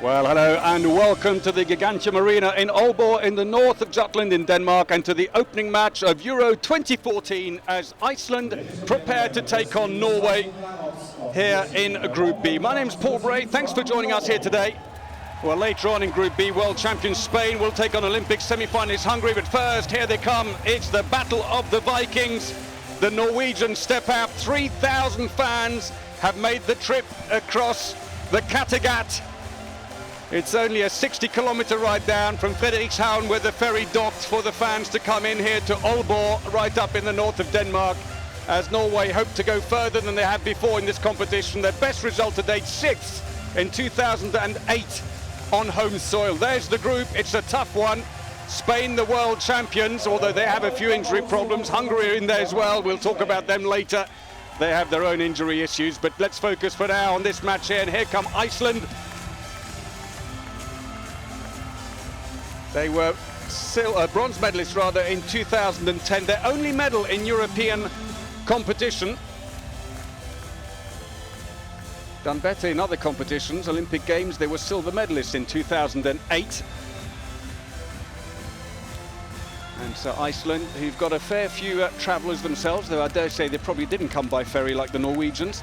Well, hello and welcome to the Gigantium Arena in Aalborg in the north of Jutland in Denmark, and to the opening match of Euro 2014 as Iceland prepare to take on Norway here in Group B. My name's Paul Bray, thanks for joining us here today. Well, later on in Group B, world champion Spain will take on Olympic semi-finalist Hungary, but first, here they come. It's the Battle of the Vikings. The Norwegians step out. 3,000 fans have made the trip across the Kattegat. It's only a 60-kilometer ride down from Frederikshavn, where the ferry docked, for the fans to come in here to Aalborg, right up in the north of Denmark, as Norway hope to go further than they have before in this competition. Their best result to date, 6th in 2008 on home soil. There's the group. It's a tough one. Spain, the world champions, although they have a few injury problems. Hungary are in there as well. We'll talk about them later. They have their own injury issues, but let's focus for now on this match here. And here come Iceland. They were bronze medalists rather in 2010, their only medal in European competition. Done better in other competitions, Olympic Games. They were silver medalists in 2008. And so Iceland, who've got a fair few travellers themselves, though I dare say they probably didn't come by ferry like the Norwegians.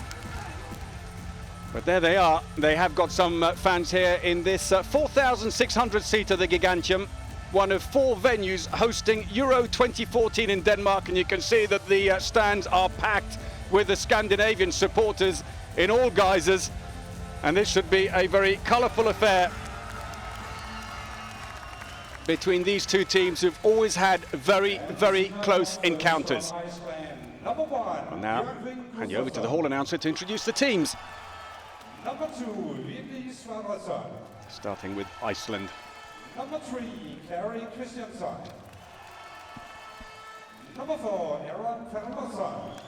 But there they are. They have got some fans here in this 4,600-seater, the Gigantium, one of 4 venues hosting Euro 2014 in Denmark, and you can see that the stands are packed with the Scandinavian supporters in all guises, and this should be a very colourful affair between these two teams who've always had very, very close encounters. Well, now, hand you over to the hall announcer to introduce the teams. Number 2, starting with Iceland. Number 3, Carrie Christiansen. Number 4, Aron Palmarsson.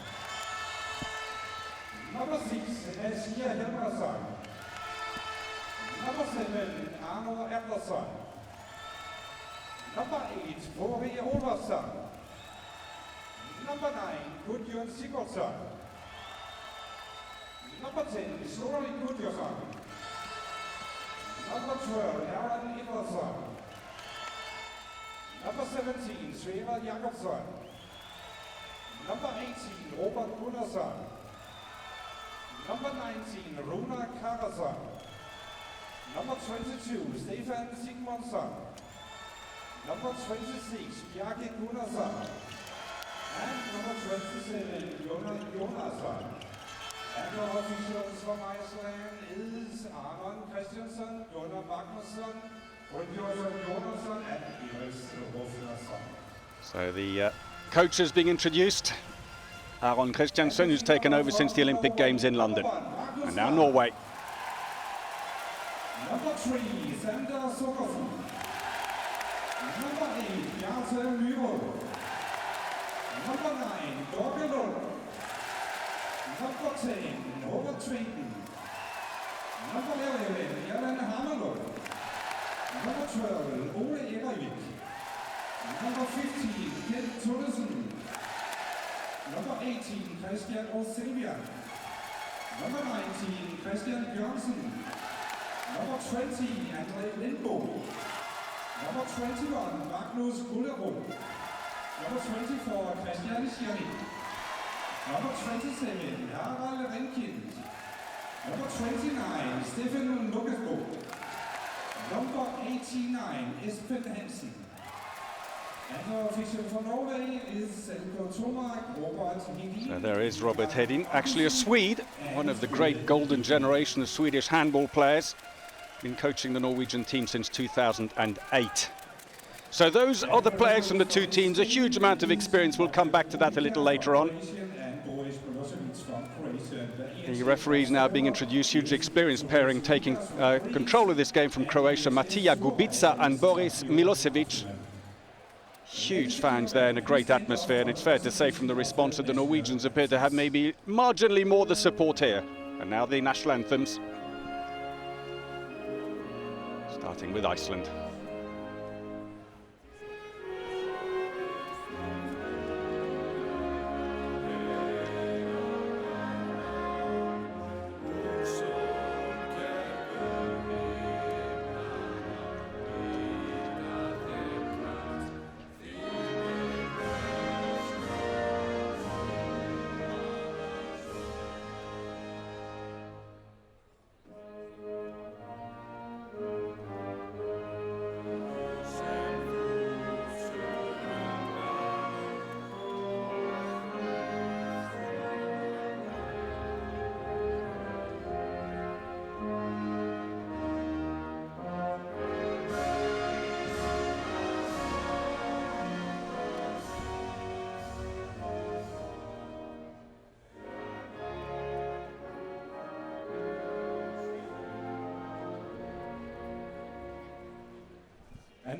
Number 6, Asia Helmersson. Number 7, Arno Palmarsson. Number 8, Bori Olvarsson. Number 9, Gudjon Sigurdsson. Number 10, Sori Gudjonsson. Number 12, Aron Palmarsson. Number 17, Sverre Jakobsson. Number 18, Robert Gunnarsson. Number 19, Runa Karasson. Number 22, Stefan Sigmundsson. Number 26, Bjarke Gunnarsson. And number 27, Jonasson. And the officials from Iceland is Aron Christiansen, Gunnar Magnusson, Gudjon Jonasson, and Iris Rofnarsson. So the coaches being introduced. Aron Christiansen, who's taken over since the Olympic Games in London. And now Norway. Number 3, Sander Sukkersen. Number 8, Bjarte Myhrvold. Number 9, Dorke Lund. Number 10, Robert Hedin. Number 11, Jan Hammerlund. Number 12, Ole Evervik. Number 15, Kent Tullesen. Number 18, Christian O'Silvian. Number 19, Christian Bjørnsen. Number 20, Andre Lindbo. Number 21, Magnus Gullerup. Number 24, Christian Schiernik. Number 27, Harald Renkind. Number 29, Stefan Lukasbo. Number 89, Espen Hansen. And the official for Norway is Robert Hedin. So there is Robert Hedin, actually a Swede, one of the great golden generation of Swedish handball players. Been coaching the Norwegian team since 2008. So those are the players from the two teams, a huge amount of experience. We'll come back to that a little later on. The referees now being introduced, hugely experienced pairing taking control of this game from Croatia, Matija Gubica and Boris Milosevic. Huge fans there and a great atmosphere, and it's fair to say from the response that the Norwegians appear to have maybe marginally more the support here. And now the national anthems, starting with Iceland.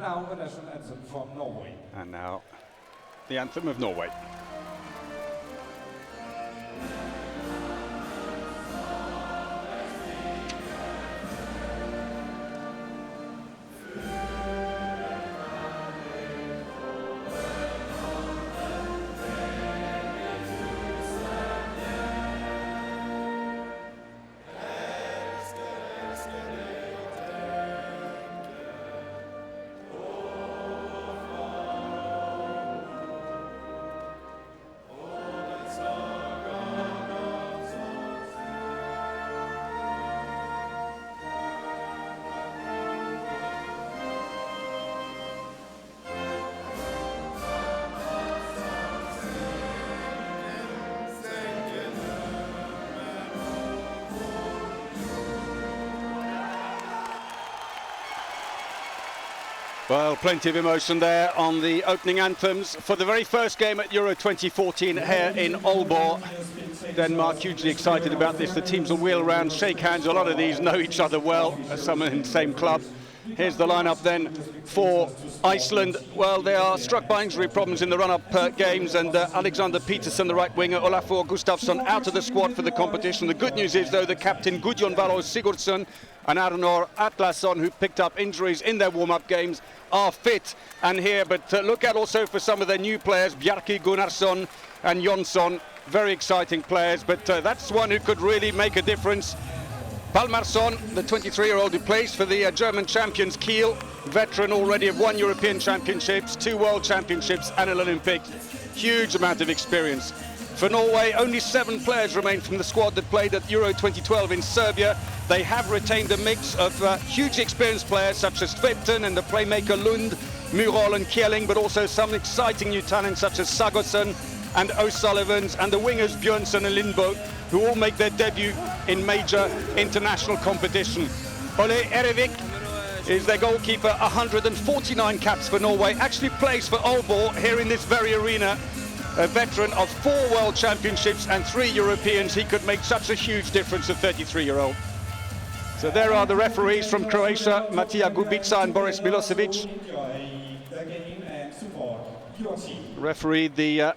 now a national anthem from Norway. And now the anthem of Norway. Well, plenty of emotion there on the opening anthems for the very first game at Euro 2014 here in Aalborg. Denmark hugely excited about this. The teams will wheel around, shake hands. A lot of these know each other well, some in the same club. Here's the lineup then for Iceland. Well, they are struck by injury problems in the run-up games, and Alexander Petersen, the right winger, Olafur Gustafsson out of the squad for the competition. The good news is, though, the captain Gudjon Valor Sigurdsson and Arnór Atlason, who picked up injuries in their warm-up games, are fit and here. But look at also for some of their new players, Bjarki Gunnarsson and Jonsson, very exciting players, but that's one who could really make a difference. Palmarsson, the 23-year-old who plays for the German champions Kiel, veteran already of 1 European Championships, 2 World Championships and an Olympic. Huge amount of experience. For Norway, only 7 players remain from the squad that played at Euro 2012 in Serbia. They have retained a mix of hugely experienced players such as Tvepten and the playmaker Lund, Murol and Kjelling, but also some exciting new talents such as Sagosen and O'Sullivans, and the wingers Björnsson and Lindbo, who all make their debut in major international competition. Ole Erevik is their goalkeeper, 149 caps for Norway, actually plays for Aalborg here in this very arena. A veteran of 4 World Championships and 3 Europeans, he could make such a huge difference, a 33-year-old. So there are the referees from Croatia, Matija Gubica and Boris Milosevic. Refereed the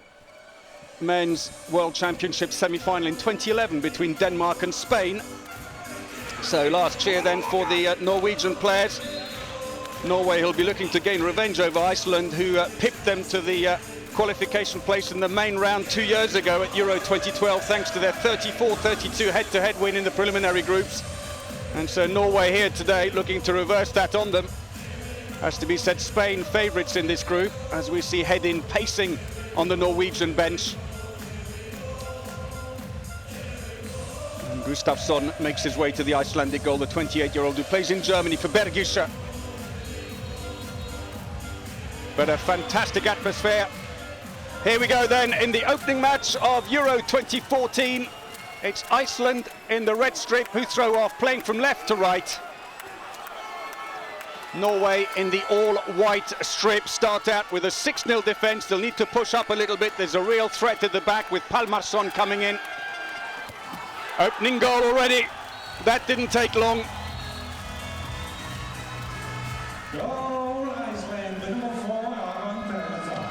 men's World Championship semi-final in 2011 between Denmark and Spain. So last cheer then for the Norwegian players. Norway will be looking to gain revenge over Iceland, who pipped them to the qualification place in the main round 2 years ago at Euro 2012, thanks to their 34-32 head-to-head win in the preliminary groups. And so Norway here today looking to reverse that on them. Has to be said, Spain favourites in this group, as we see Hedin pacing on the Norwegian bench. And Gustafsson makes his way to the Icelandic goal, the 28-year-old who plays in Germany for Bergischer. But a fantastic atmosphere. Here we go then in the opening match of Euro 2014. It's Iceland in the red strip who throw off, playing from left to right. Norway in the all-white strip start out with a 6-0 defence. They'll need to push up a little bit. There's a real threat at the back with Palmarsson coming in. Opening goal already. That didn't take long. Goal Iceland, the number 4, Aron Palmarsson.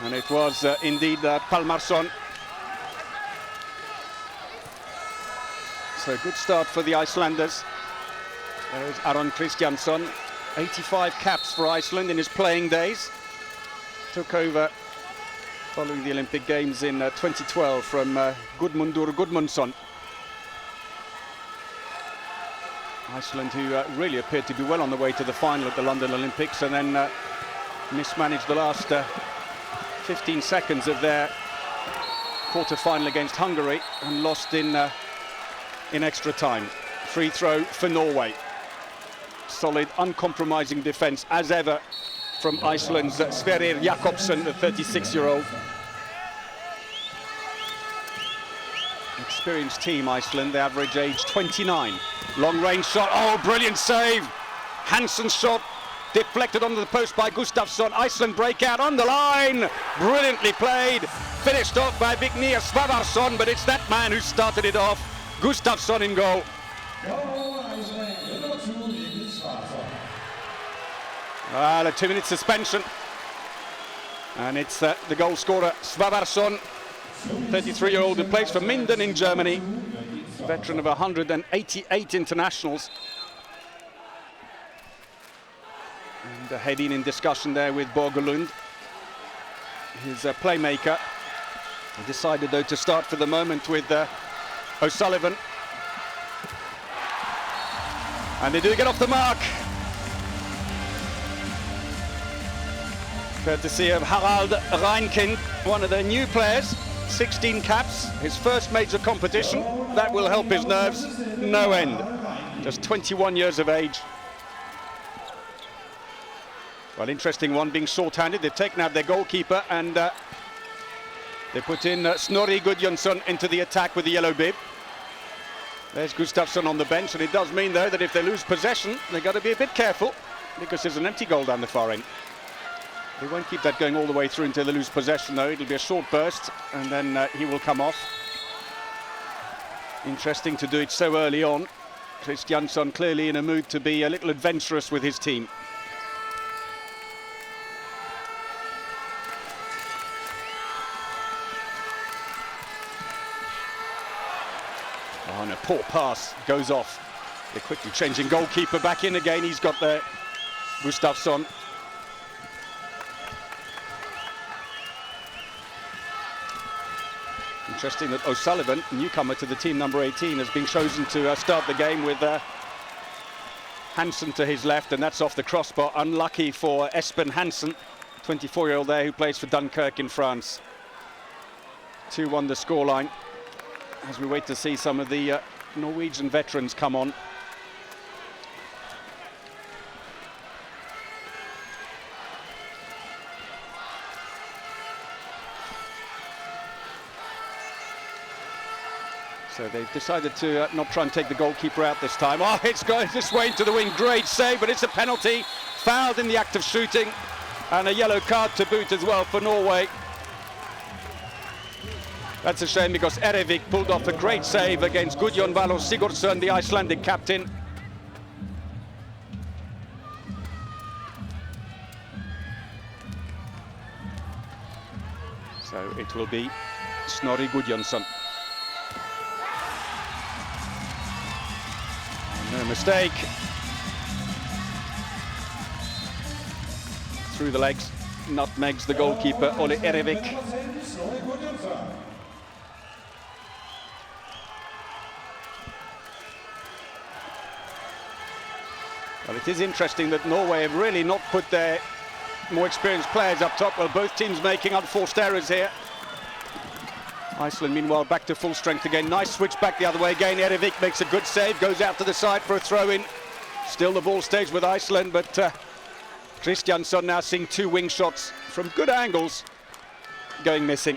And it was indeed Palmarsson. So good start for the Icelanders. There is Aron Kristjansson, 85 caps for Iceland in his playing days. Took over following the Olympic Games in 2012 from Gudmundur Gudmundsson. Iceland, who really appeared to be well on the way to the final at the London Olympics, and then mismanaged the last 15 seconds of their quarter-final against Hungary and lost in extra time. Free throw for Norway. Solid, uncompromising defence as ever from Iceland's Sverrir Jakobsen, the 36-year-old. Experienced team, Iceland. The average age 29. Long range shot. Oh, brilliant save. Hansen's shot deflected onto the post by Gustafsson. Iceland breakout on the line. Brilliantly played. Finished off by Vignir Svavarsson, but it's that man who started it off. Gustafsson in goal. A 2-minute suspension. And it's the goal scorer, Palmarsson, 33-year-old who plays for Minden in Germany. Veteran of 188 internationals. And Hedin in discussion there with Borgelund, his playmaker. He decided though to start for the moment with O'Sullivan. And they do get off the mark. Courtesy of Harald Reinkind, one of their new players, 16 caps, his first major competition. That will help his nerves no end. Just 21 years of age. Well, interesting one, being short-handed. They've taken out their goalkeeper and they put in Snorri Gudjonsson into the attack with the yellow bib. There's Gustafsson on the bench, and it does mean, though, that if they lose possession, they've got to be a bit careful, because there's an empty goal down the far end. They won't keep that going all the way through until they lose possession, though. It'll be a short burst, and then he will come off. Interesting to do it so early on. Kristjansson clearly in a mood to be a little adventurous with his team. Oh, and a poor pass goes off. They're quickly changing goalkeeper back in again. He's got the Gustafsson. Interesting that O'Sullivan, newcomer to the team, number 18, has been chosen to start the game with Hansen to his left, and that's off the crossbar. Unlucky for Espen Hansen, 24-year-old there who plays for Dunkirk in France. 2-1 the scoreline, as we wait to see some of the Norwegian veterans come on. So they've decided to not try and take the goalkeeper out this time. Oh, it's going this way into the wing. Great save, but it's a penalty. Fouled in the act of shooting. And a yellow card to boot as well for Norway. That's a shame, because Erevik pulled off a great save against Gudjon Valor Sigurdsson, the Icelandic captain. So it will be Snorri Gudjonsson. No mistake. Through the legs, nutmegs the goalkeeper, Ole Erevik. Well, it is interesting that Norway have really not put their more experienced players up top. Well, both teams making unforced errors here. Iceland, meanwhile, back to full strength again. Nice switch back the other way again. Erevik makes a good save, goes out to the side for a throw-in. Still the ball stays with Iceland, but Kristjansson now seeing two wing shots from good angles going missing.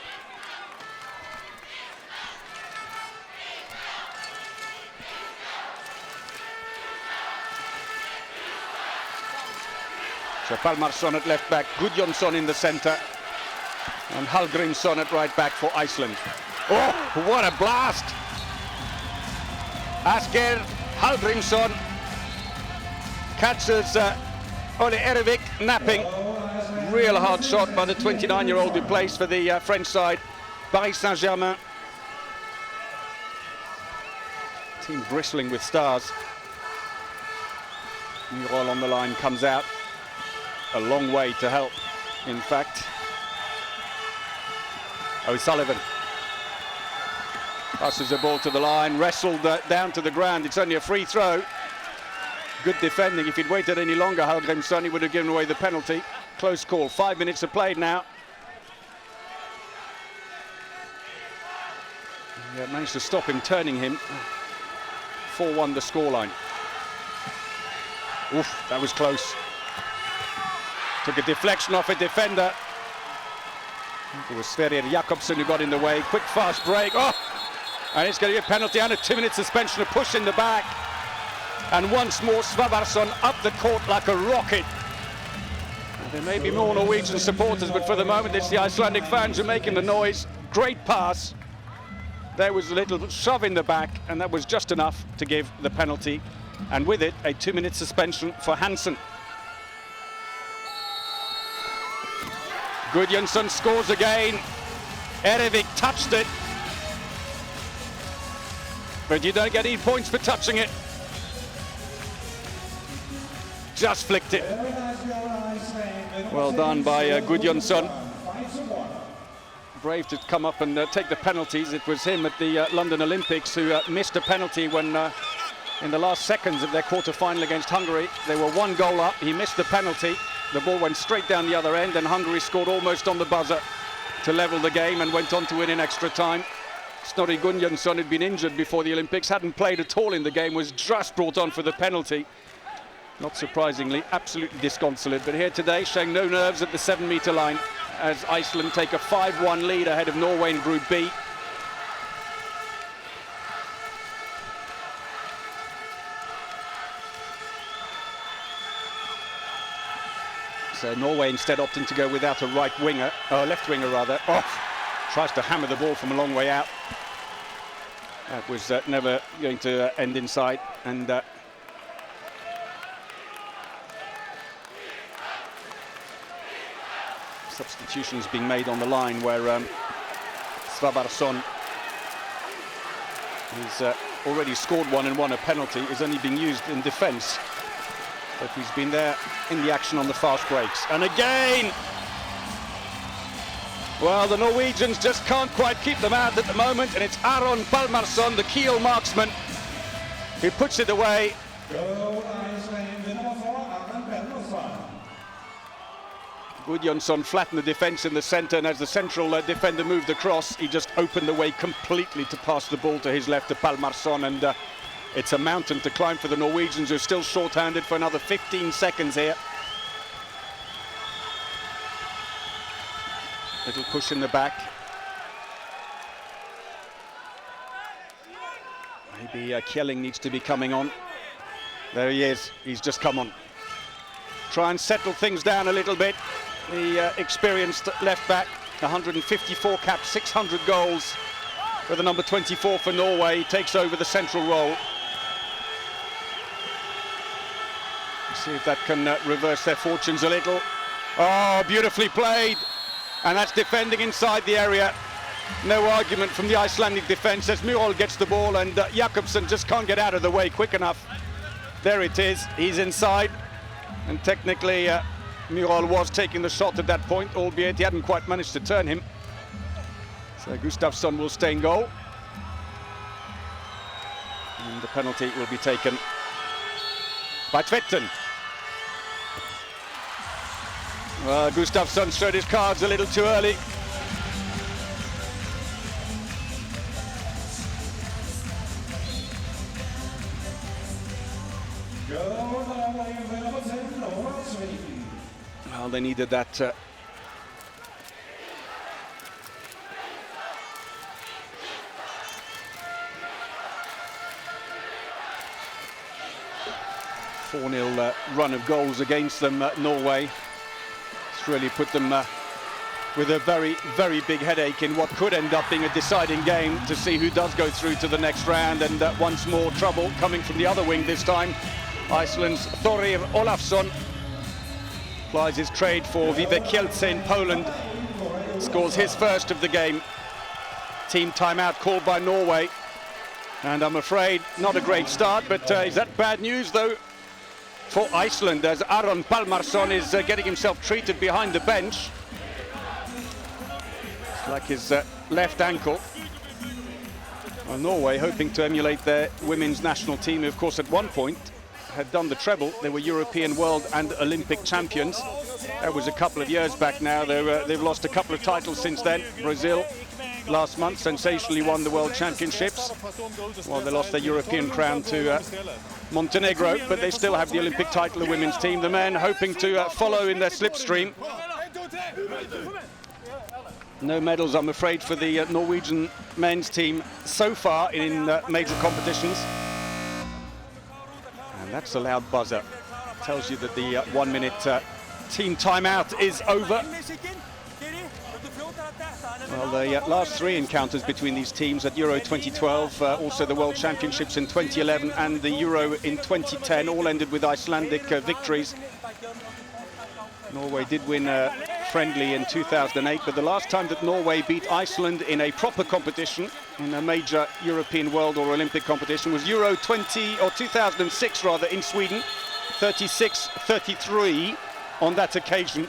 So Palmarsson at left back, Gudjonsson in the centre, and Hallgrímsson at right back for Iceland. Oh, what a blast! Asgeir Hallgrímsson catches Ole Erevik napping. Real hard shot by the 29-year-old who plays for the French side, Paris Saint-Germain. Team bristling with stars. Murol on the line comes out. A long way to help, in fact. O'Sullivan passes the ball to the line, wrestled down to the ground. It's only a free throw. Good defending. If he'd waited any longer, Hallgrímsson, he would have given away the penalty. Close call. 5 minutes are played now. Yeah, managed to stop him, turning him. 4-1 the scoreline. Oof, that was close. Took a deflection off a defender. It was Sverrir Jakobsen who got in the way. Quick, fast break. Oh! And it's going to be a penalty and a 2-minute suspension, a push in the back. And once more, Palmarsson up the court like a rocket. And there may be more Norwegian supporters, but for the moment, it's the Icelandic fans who are making the noise. Great pass. There was a little shove in the back, and that was just enough to give the penalty. And with it, a 2-minute suspension for Hansen. Gudjonsson scores again. Erevik touched it. But you don't get any points for touching it. Just flicked it. Well done by Gudjonsson. Brave to come up and take the penalties. It was him at the London Olympics who missed a penalty when in the last seconds of their quarter-final against Hungary. They were 1 goal up. He missed the penalty. The ball went straight down the other end and Hungary scored almost on the buzzer to level the game and went on to win in extra time. Snorri Gudjonsson had been injured before the Olympics, hadn't played at all in the game, was just brought on for the penalty. Not surprisingly, absolutely disconsolate, but here today showing no nerves at the 7-metre line as Iceland take a 5-1 lead ahead of Norway in Group B. So Norway instead opting to go without a left winger rather. Tries to hammer the ball from a long way out. That was never going to end inside, and substitutions being made on the line where Palmarsson, who's already scored one and won a penalty, is only being used in defence. But he's been there in the action on the fast breaks. And again! Well, the Norwegians just can't quite keep them out at the moment, and it's Aron Palmarsson, the Kiel marksman, who puts it away. Goal Iceland, the number 4, Aron Palmarsson. Gudjonsson flattened the defence in the centre, and as the central defender moved across, he just opened the way completely to pass the ball to his left to Palmarsson, and it's a mountain to climb for the Norwegians, who are still short-handed for another 15 seconds here. Little push in the back. Maybe Kjelling needs to be coming on. There he is, he's just come on. Try and settle things down a little bit. The experienced left back, 154 caps, 600 goals for the number 24 for Norway. He takes over the central role. See if that can reverse their fortunes a little. Oh, beautifully played. And that's defending inside the area. No argument from the Icelandic defence as Myrhol gets the ball, and Jakobsen just can't get out of the way quick enough. There it is, he's inside. And technically, Myrhol was taking the shot at that point, albeit he hadn't quite managed to turn him. So Gustafsson will stay in goal. And the penalty will be taken by Tvetten. Well, Gustafsson showed his cards a little too early. Well, they needed that 4-0 run of goals against them, Norway. It's really put them with a very, very big headache in what could end up being a deciding game to see who does go through to the next round. And once more trouble coming from the other wing this time. Iceland's Thorir Olafsson plies his trade for Vive Kielce in Poland. Scores his first of the game. Team timeout called by Norway. And I'm afraid not a great start, but is that bad news though for Iceland, as Aron Palmarsson is getting himself treated behind the bench. It's like his left ankle. Well, Norway hoping to emulate their women's national team, who of course at one point had done the treble. They were European, world and Olympic champions. That was a couple of years back now. They've lost a couple of titles since then. Brazil last month sensationally won the World Championships. Well, they lost their European crown to Montenegro, but they still have the Olympic title, the women's team. The men hoping to follow in their slipstream. No medals, I'm afraid, for the Norwegian men's team so far in major competitions. And that's a loud buzzer. Tells you that the 1 minute team timeout is over. Well, the last 3 encounters between these teams at Euro 2012, also the World Championships in 2011 and the Euro in 2010, all ended with Icelandic victories. Norway did win a friendly in 2008, but the last time that Norway beat Iceland in a proper competition, in a major European, World or Olympic competition, was Euro 2006 rather, in Sweden, 36-33 on that occasion.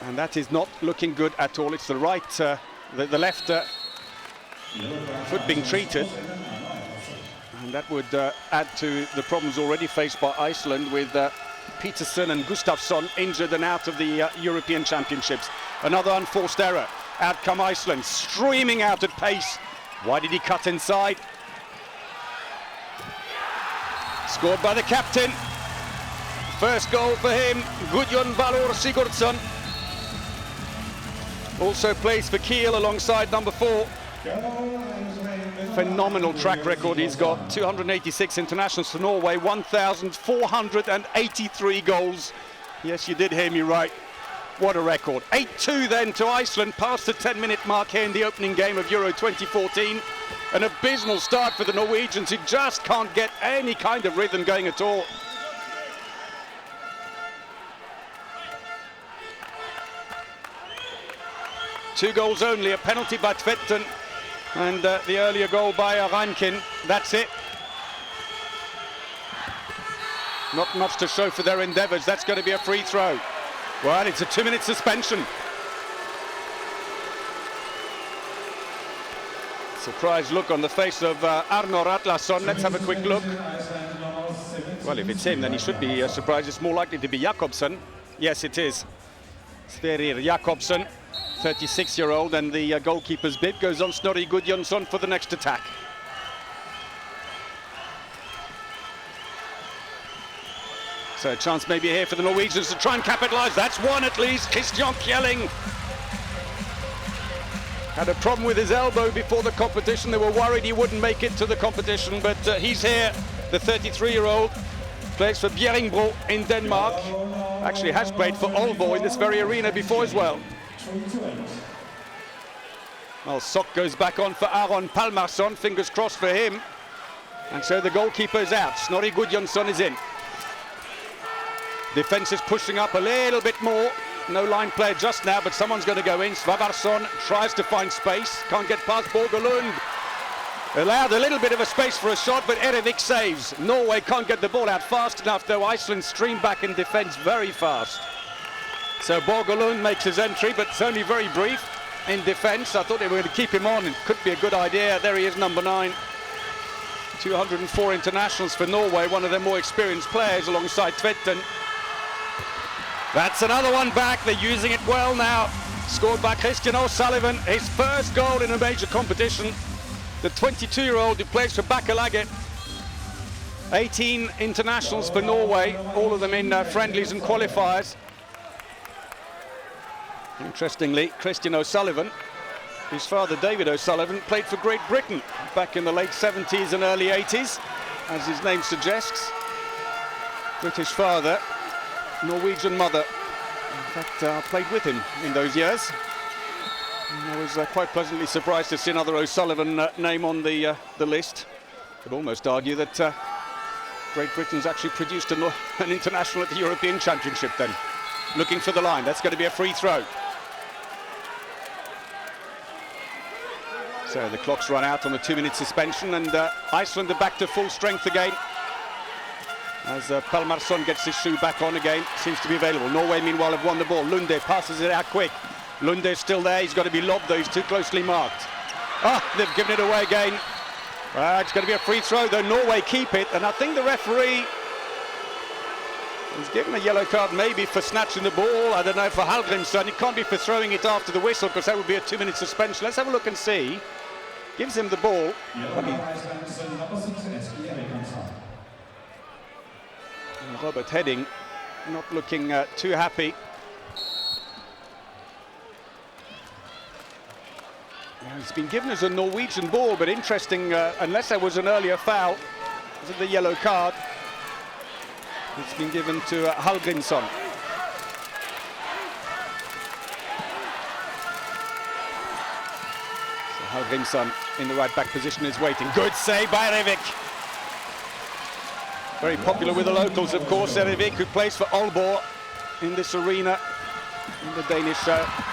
And that is not looking good at all. It's the right, the left foot being treated. And that would add to the problems already faced by Iceland with Peterson and Gustafsson injured and out of the European Championships. Another unforced error. Out come Iceland, streaming out at pace. Why did he cut inside? Scored by the captain. First goal for him, Guðjón Valur Sigurdsson. Also plays for Kiel alongside number 4. Phenomenal track record he's got. 286 internationals for Norway, 1,483 goals. Yes, you did hear me right. What a record. 8-2 then to Iceland, past the 10-minute mark here in the opening game of Euro 2014. An abysmal start for the Norwegians, who just can't get any kind of rhythm going at all. Two goals only, a penalty by Tvetten and the earlier goal by Reinkin. That's it. Not much to show for their endeavours. That's going to be a free throw. Well, it's a 2-minute suspension. Surprised look on the face of Aron Palmarsson. Let's have a quick look. Well, if it's him, then he should be surprised. It's more likely to be Jakobsen. Yes, it is. Sverrir Jakobsen, 36-year-old, and the goalkeeper's bib goes on Snorri Gudjonsson for the next attack. So a chance maybe here for the Norwegians to try and capitalise. That's one at least. Christian Kjelling had a problem with his elbow before the competition. They were worried he wouldn't make it to the competition, but he's here. The 33-year-old plays for Bjerringbro in Denmark. Actually has played for Aalborg in this very arena before as well. Well, sock goes back on for Aron Palmarsson. Fingers crossed for him. And so the goalkeeper is out. Snorri Gudjonsson is in. Defence is pushing up a little bit more. No line play just now, but someone's going to go in. Svavarsson tries to find space. Can't get past Borgelund. Allowed a little bit of a space for a shot, but Erevik saves. Norway can't get the ball out fast enough, though. Iceland stream back in defence very fast. So Borgelund makes his entry, but it's only very brief in defence. I thought they were going to keep him on. It could be a good idea. There he is, number 9. 204 internationals for Norway, one of their more experienced players alongside Tvetten. That's another one back. They're using it well now. Scored by Christian O'Sullivan. His first goal in a major competition. The 22-year-old who plays for Bakkelaget. 18 internationals for Norway, all of them in friendlies and qualifiers. Interestingly, Christian O'Sullivan, his father David O'Sullivan, played for Great Britain back in the late 70s and early 80s, as his name suggests. British father, Norwegian mother. In fact, I played with him in those years. And I was quite pleasantly surprised to see another O'Sullivan name on the list. Could almost argue that Great Britain's actually produced an international at the European Championship then. Looking for the line. That's going to be a free throw. So the clock's run out on the 2-minute suspension, and Iceland are back to full strength again. As Palmarsson gets his shoe back on again, seems to be available. Norway, meanwhile, have won the ball. Lunde passes it out quick. Lunde's still there. He's got to be lobbed, though. He's too closely marked. Ah, they've given it away again. It's going to be a free throw, though. Norway keep it, and I think the referee is given a yellow card maybe for snatching the ball. I don't know, for Hallgrimsson. It can't be for throwing it after the whistle, because that would be a 2-minute suspension. Let's have a look and see. Gives him the ball. Robert Hedin not looking too happy. It's been given as a Norwegian ball, but interesting, unless there was an earlier foul, was it the yellow card? It's been given to Hallgrimsson. So Hallgrimsson in the right back position is waiting. Good save by Erevik. Very popular with the locals, of course, Erevik, who plays for Aalborg. in this arena, in the Danish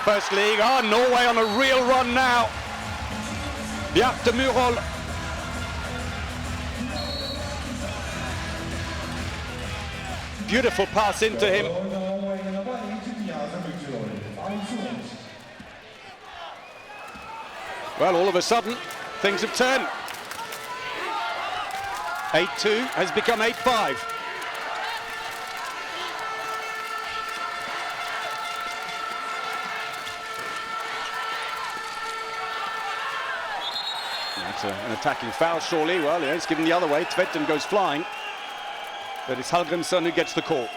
First League. Oh, Norway on a real run now. Bjarte Myrhol. Beautiful pass into him. Well, all of a sudden, things have turned. 8-2 has become 8-5. That's an attacking foul, surely. Well, yeah, it's given the other way. Tvetten goes flying. But it's Hallgrimsson who gets the call.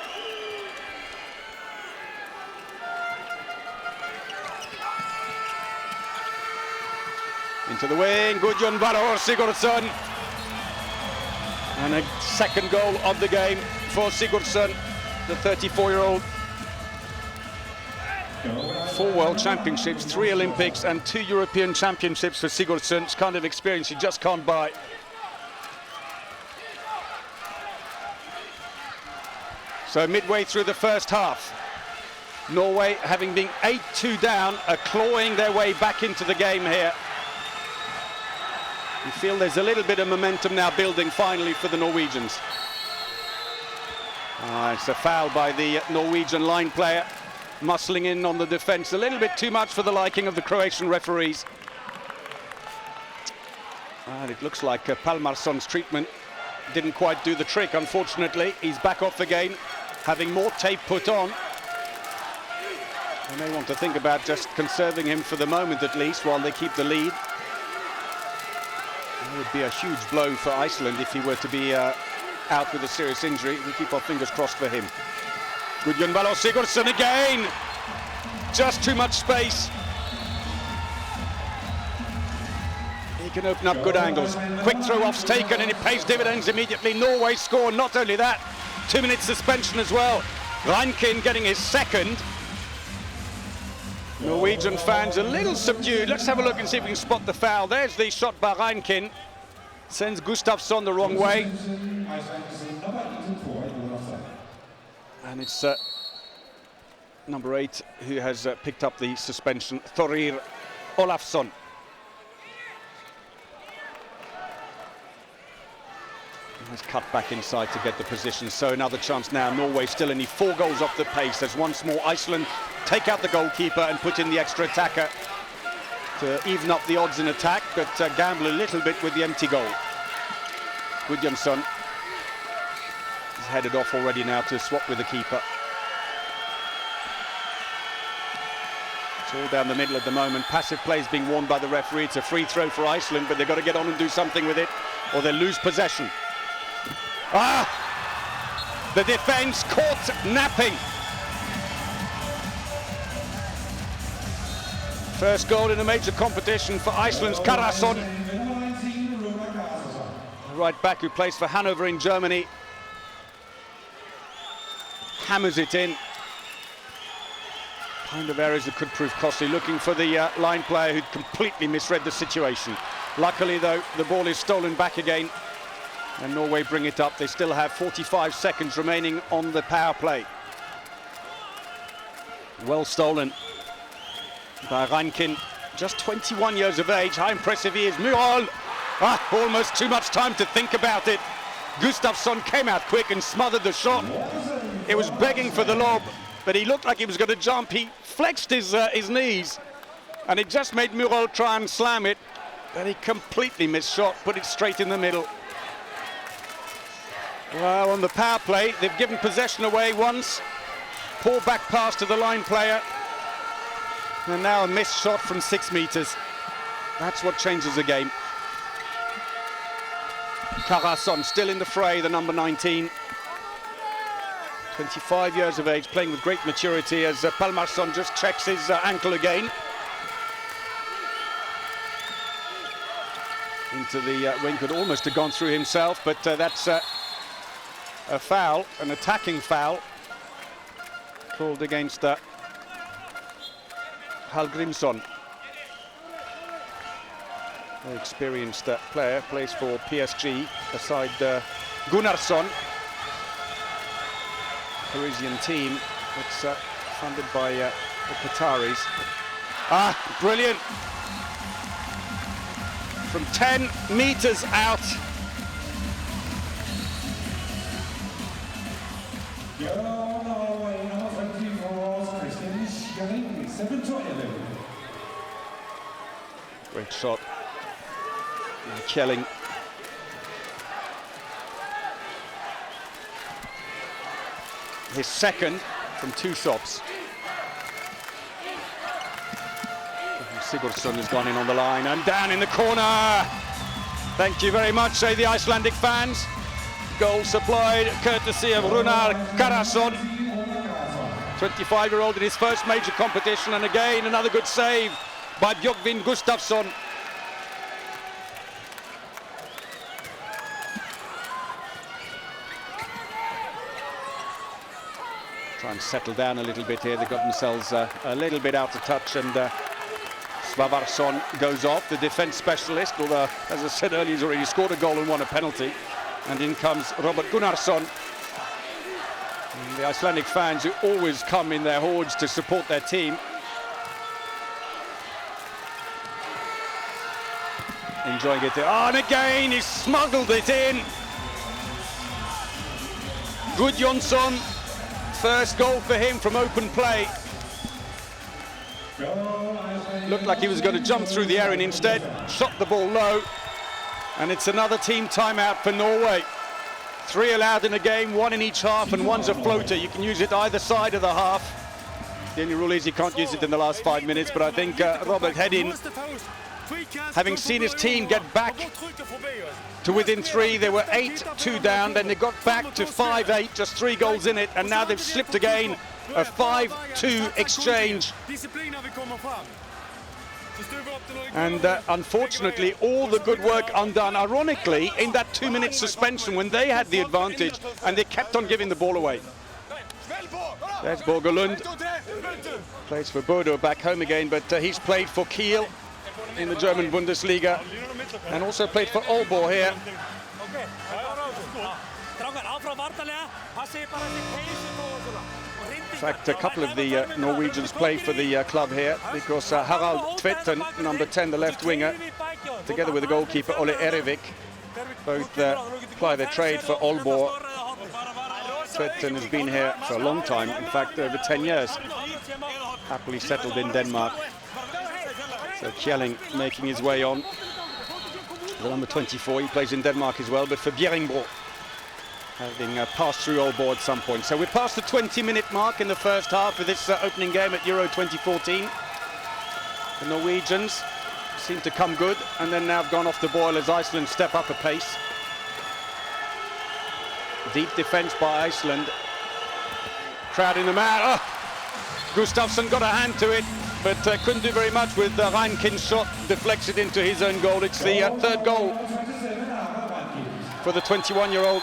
Into the wing, Gudjon Valor Sigurdsson. And a second goal of the game for Sigurdsson, the 34-year-old. 4 World Championships, 3 Olympics and 2 European Championships for Sigurdsson. It's kind of experience you just can't buy. So midway through the first half, Norway, having been 8-2 down, are clawing their way back into the game here. You feel there's a little bit of momentum now building finally for the Norwegians. It's a foul by the Norwegian line player, muscling in on the defense. A little bit too much for the liking of the Croatian referees. And it looks like Palmarsson's treatment didn't quite do the trick, unfortunately. He's back off again, having more tape put on. They may want to think about just conserving him for the moment at least, while they keep the lead. It would be a huge blow for Iceland if he were to be out with a serious injury. We keep our fingers crossed for him. Gudjon Valor Sigurdsson again! Just too much space. He can open up good angles. Quick throw-offs taken and it pays dividends immediately. Norway score, not only that, 2-minute suspension as well. Reinkin getting his second. Norwegian fans a little subdued. Let's have a look and see if we can spot the foul. There's the shot by Reinkin. Sends Gustafsson the wrong way. And it's number 8 who has picked up the suspension, Thorir Olafsson. Has cut back inside to get the position, so another chance now. Norway still only 4 goals off the pace as once more Iceland take out the goalkeeper and put in the extra attacker to even up the odds in attack, but gamble a little bit with the empty goal. Gudjonsson is headed off already now to swap with the keeper. It's all down the middle at the moment. Passive play is being warned by the referee. It's a free throw for Iceland, but they've got to get on and do something with it or they'll lose possession. The defense caught napping. First goal in a major competition for Iceland's Karason. Right back who plays for Hanover in Germany. Hammers it in. Kind of errors that could prove costly. Looking for the line player who'd completely misread the situation. Luckily though, the ball is stolen back again. And Norway bring it up. They still have 45 seconds remaining on the power play. Well stolen by Reinkin, just 21 years of age. How impressive he is. Myrhol! Almost too much time to think about it. Gustafsson came out quick and smothered the shot. It was begging for the lob, but he looked like he was going to jump. He flexed his knees, and it just made Myrhol try and slam it, but he completely missed shot, put it straight in the middle. Well, on the power play, they've given possession away once. Poor back pass to the line player. And now a missed shot from 6 meters. That's what changes the game. Karason still in the fray, the number 19. 25 years of age, playing with great maturity as Palmarsson just checks his ankle again. Into the wing, could almost have gone through himself, but that's a foul, an attacking foul, called against Hallgrimsson. Very experienced player, plays for PSG aside Gunnarsson, Parisian team. It's funded by the Qataris. Ah, brilliant. From 10 meters out. Norway, number 24, Christian 7-11. Great shot. And Kjelling. His second from 2 shots. Sigurdsson has gone in on the line and down in the corner. Thank you very much, say the Icelandic fans. Goal supplied courtesy of Runar Karason. 25-year-old in his first major competition, and again another good save by Björgvin Gustafsson. Try and settle down a little bit here. They got themselves a little bit out of touch, and Svavarsson goes off, the defence specialist, although, as I said earlier, he's already scored a goal and won a penalty. And in comes Robert Gunnarsson. And the Icelandic fans, who always come in their hordes to support their team. Enjoying it. Oh, and again, he smuggled it in. Gudjonsson, first goal for him from open play. Looked like he was going to jump through the air, and instead shot the ball low. And it's another team timeout for Norway. 3 allowed in the game, 1 in each half, and 1's a floater. You can use it either side of the half. The only rule is you can't use it in the last 5 minutes, but I think Robert Hedin, having seen his team get back to within 3, they were 8-2 down, then they got back to 5-8, just 3 goals in it, and now they've slipped again. A 5-2 exchange. And unfortunately, all the good work undone, ironically, in that 2-minute suspension when they had the advantage and they kept on giving the ball away. There's Borgelund. Plays for Bodo back home again, but he's played for Kiel in the German Bundesliga and also played for Aalborg here. In fact, a couple of the Norwegians play for the club here, because Harald Tvetten, number 10, the left winger, together with the goalkeeper Ole Erevik, both ply their trade for Aalborg. Tvetten has been here for a long time, in fact over 10 years, happily settled in Denmark. So Kjelling making his way on. The number 24, he plays in Denmark as well, but for Bjerringbro, having passed through Aalborg at some point. So we're past the 20-minute mark in the first half of this opening game at Euro 2014. The Norwegians seem to come good, and then now have gone off the boil as Iceland step up a pace. Deep defence by Iceland. Crowd in the mat. Oh! Gustafsson got a hand to it, but couldn't do very much with Reinkin's shot. Deflects it into his own goal. It's the 3rd goal for the 21-year-old.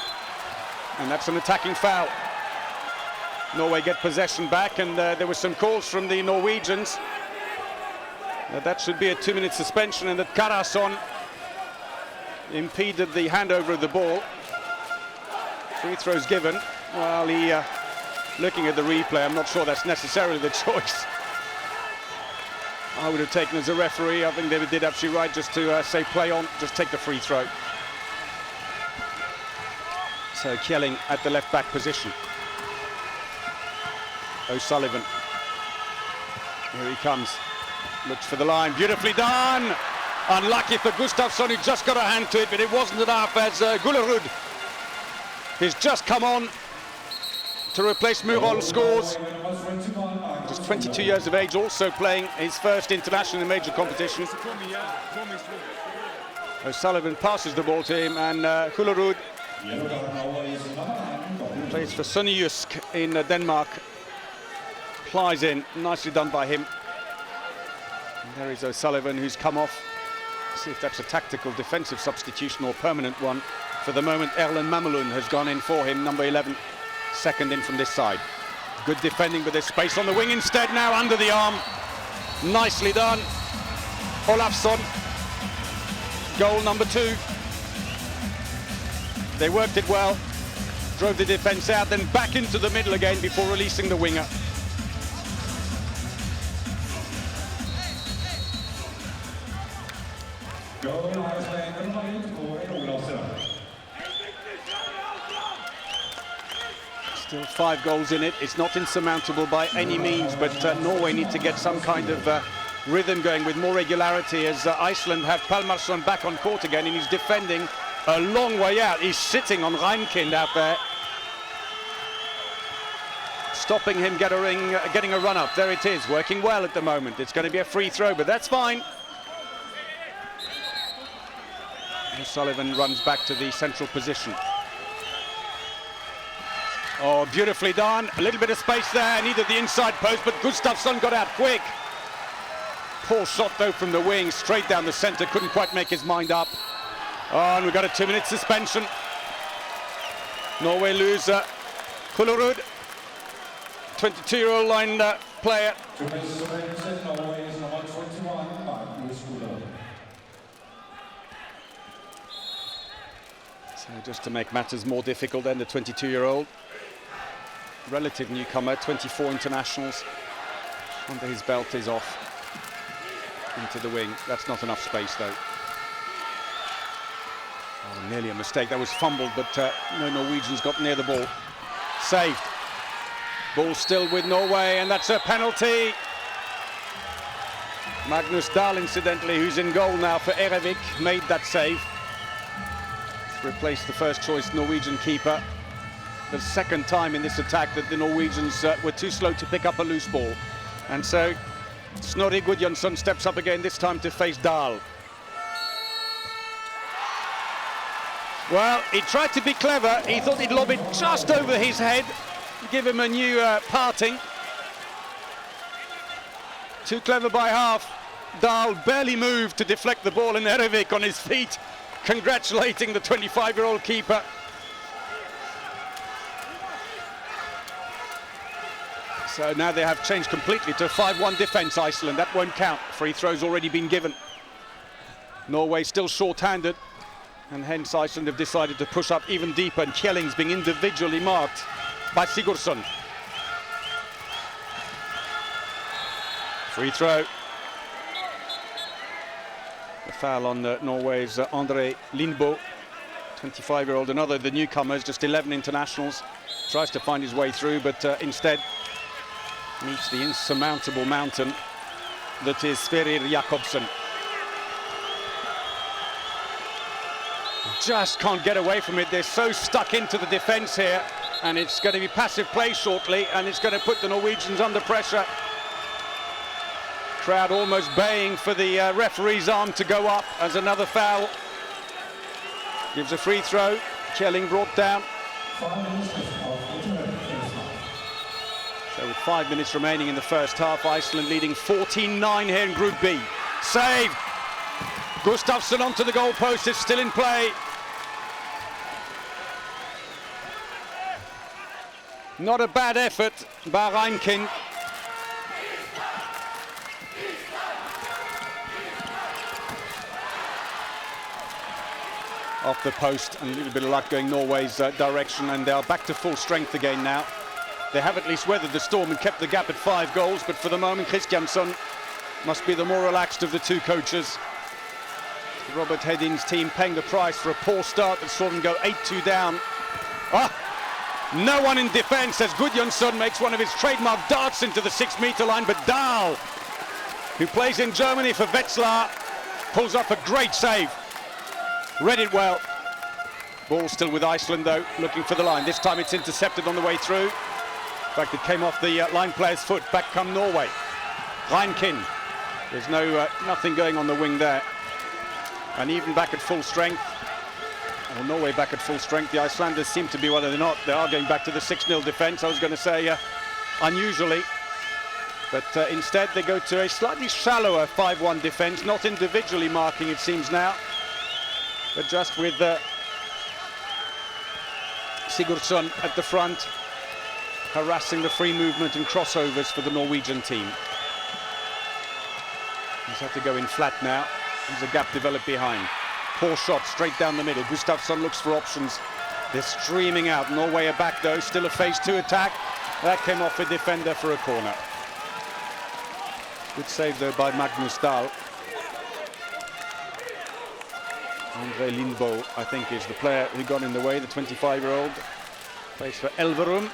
And that's an attacking foul. Norway get possession back, and there were some calls from the Norwegians. That should be a 2-minute suspension, and that Karason impeded the handover of the ball. Free throws given. Well, looking at the replay, I'm not sure that's necessarily the choice. I would have taken as a referee. I think they did absolutely right just to say play on, just take the free throw. So Kjelling at the left back position. O'Sullivan. Here he comes. Looks for the line. Beautifully done. Unlucky for Gustafsson, who just got a hand to it, but it wasn't enough as Gullerud has just come on to replace Muron, scores. Just 22 years of age, also playing his first international in major competition. O'Sullivan passes the ball to him, and Gullerud plays for Sønderjysk in Denmark. Plies in, nicely done by him. And there is O'Sullivan, who's come off. See if that's a tactical defensive substitution or permanent one. For the moment, Erlen Mamelund has gone in for him, number 11, second in from this side. Good defending, but there's space on the wing instead now, under the arm. Nicely done. Olafsson, goal number 2. They worked it well, drove the defence out, then back into the middle again before releasing the winger. Going Iceland, nummer 1, Aron Palmarsson. Still 5 goals in it. It's not insurmountable by any means, but Norway need to get some kind of rhythm going with more regularity, as Iceland have Palmarsson back on court again, and he's defending a long way out. He's sitting on Reinkind out there, stopping him getting a run up. There it is, working well at the moment. It's going to be a free throw, but that's fine. And Sullivan runs back to the central position. Oh, beautifully done. A little bit of space there, needed the inside post, but Gustafsson got out quick. Poor shot though from the wing, straight down the centre, couldn't quite make his mind up. Oh, and we've got a 2-minute suspension. Norway lose Kullerud, 22-year-old line player. So just to make matters more difficult, then the 22-year-old, relative newcomer, 24 internationals under his belt, is off into the wing. That's not enough space though. Oh, nearly a mistake. That was fumbled, but no Norwegians got near the ball. Saved. Ball still with Norway, and that's a penalty. Magnus Dahl, incidentally, who's in goal now for Erevik, made that save. Replaced the first choice Norwegian keeper. The second time in this attack that the Norwegians were too slow to pick up a loose ball. And so Snorri Gudjonsson steps up again, this time to face Dahl. Well, he tried to be clever. He thought he'd lob it just over his head, give him a new parting. Too clever by half. Dahl barely moved to deflect the ball, and Erevik on his feet, congratulating the 25-year-old keeper. So now they have changed completely to a 5-1 defence, Iceland. That won't count. Free throw's already been given. Norway still short-handed, and hence Iceland have decided to push up even deeper, and Kjelling's being individually marked by Sigurdsson. Free throw. The foul on Norway's Andre Lindbo, 25-year-old, another of the newcomers, just 11 internationals. Tries to find his way through, but instead meets the insurmountable mountain that is Sverrir Jakobsen. Just can't get away from it. They're so stuck into the defence here, and it's going to be passive play shortly, and it's going to put the Norwegians under pressure. Crowd almost baying for the referee's arm to go up as another foul. Gives a free throw. Kjelling brought down. So with 5 minutes remaining in the first half, Iceland leading 14-9 here in Group B. Saved. Gustafsson onto the goalpost. It's still in play. Not a bad effort by Reinkind. Off the post, and a little bit of luck going Norway's direction, and they are back to full strength again now. They have at least weathered the storm and kept the gap at 5 goals, but for the moment Kristjansson must be the more relaxed of the two coaches. Robert Hedin's team paying the price for a poor start that saw them go 8-2 down. No one in defence as Gudjonsson makes one of his trademark darts into the 6-metre line, but Dahl, who plays in Germany for Wetzlar, pulls up a great save. Read it well. Ball still with Iceland though, looking for the line. This time it's intercepted on the way through. In fact, it came off the line player's foot. Back come Norway. Reinkind. There's nothing going on the wing there. And even back at full strength, or Norway back at full strength, the Icelanders seem to be, whether they're not, they are going back to the 6-0 defence. I was going to say unusually. But instead they go to a slightly shallower 5-1 defence, not individually marking it seems now, but just with Sigurdsson at the front, harassing the free movement and crossovers for the Norwegian team. He's had to go in flat now. There's a gap developed behind. Poor shot straight down the middle. Gustafsson looks for options. They're streaming out. Norway are back though, still a phase 2 attack. That came off a defender for a corner. Good save though by Magnus Dahl. Andre Lindbo, I think, is the player who got in the way, the 25-year-old. Plays for Elverum.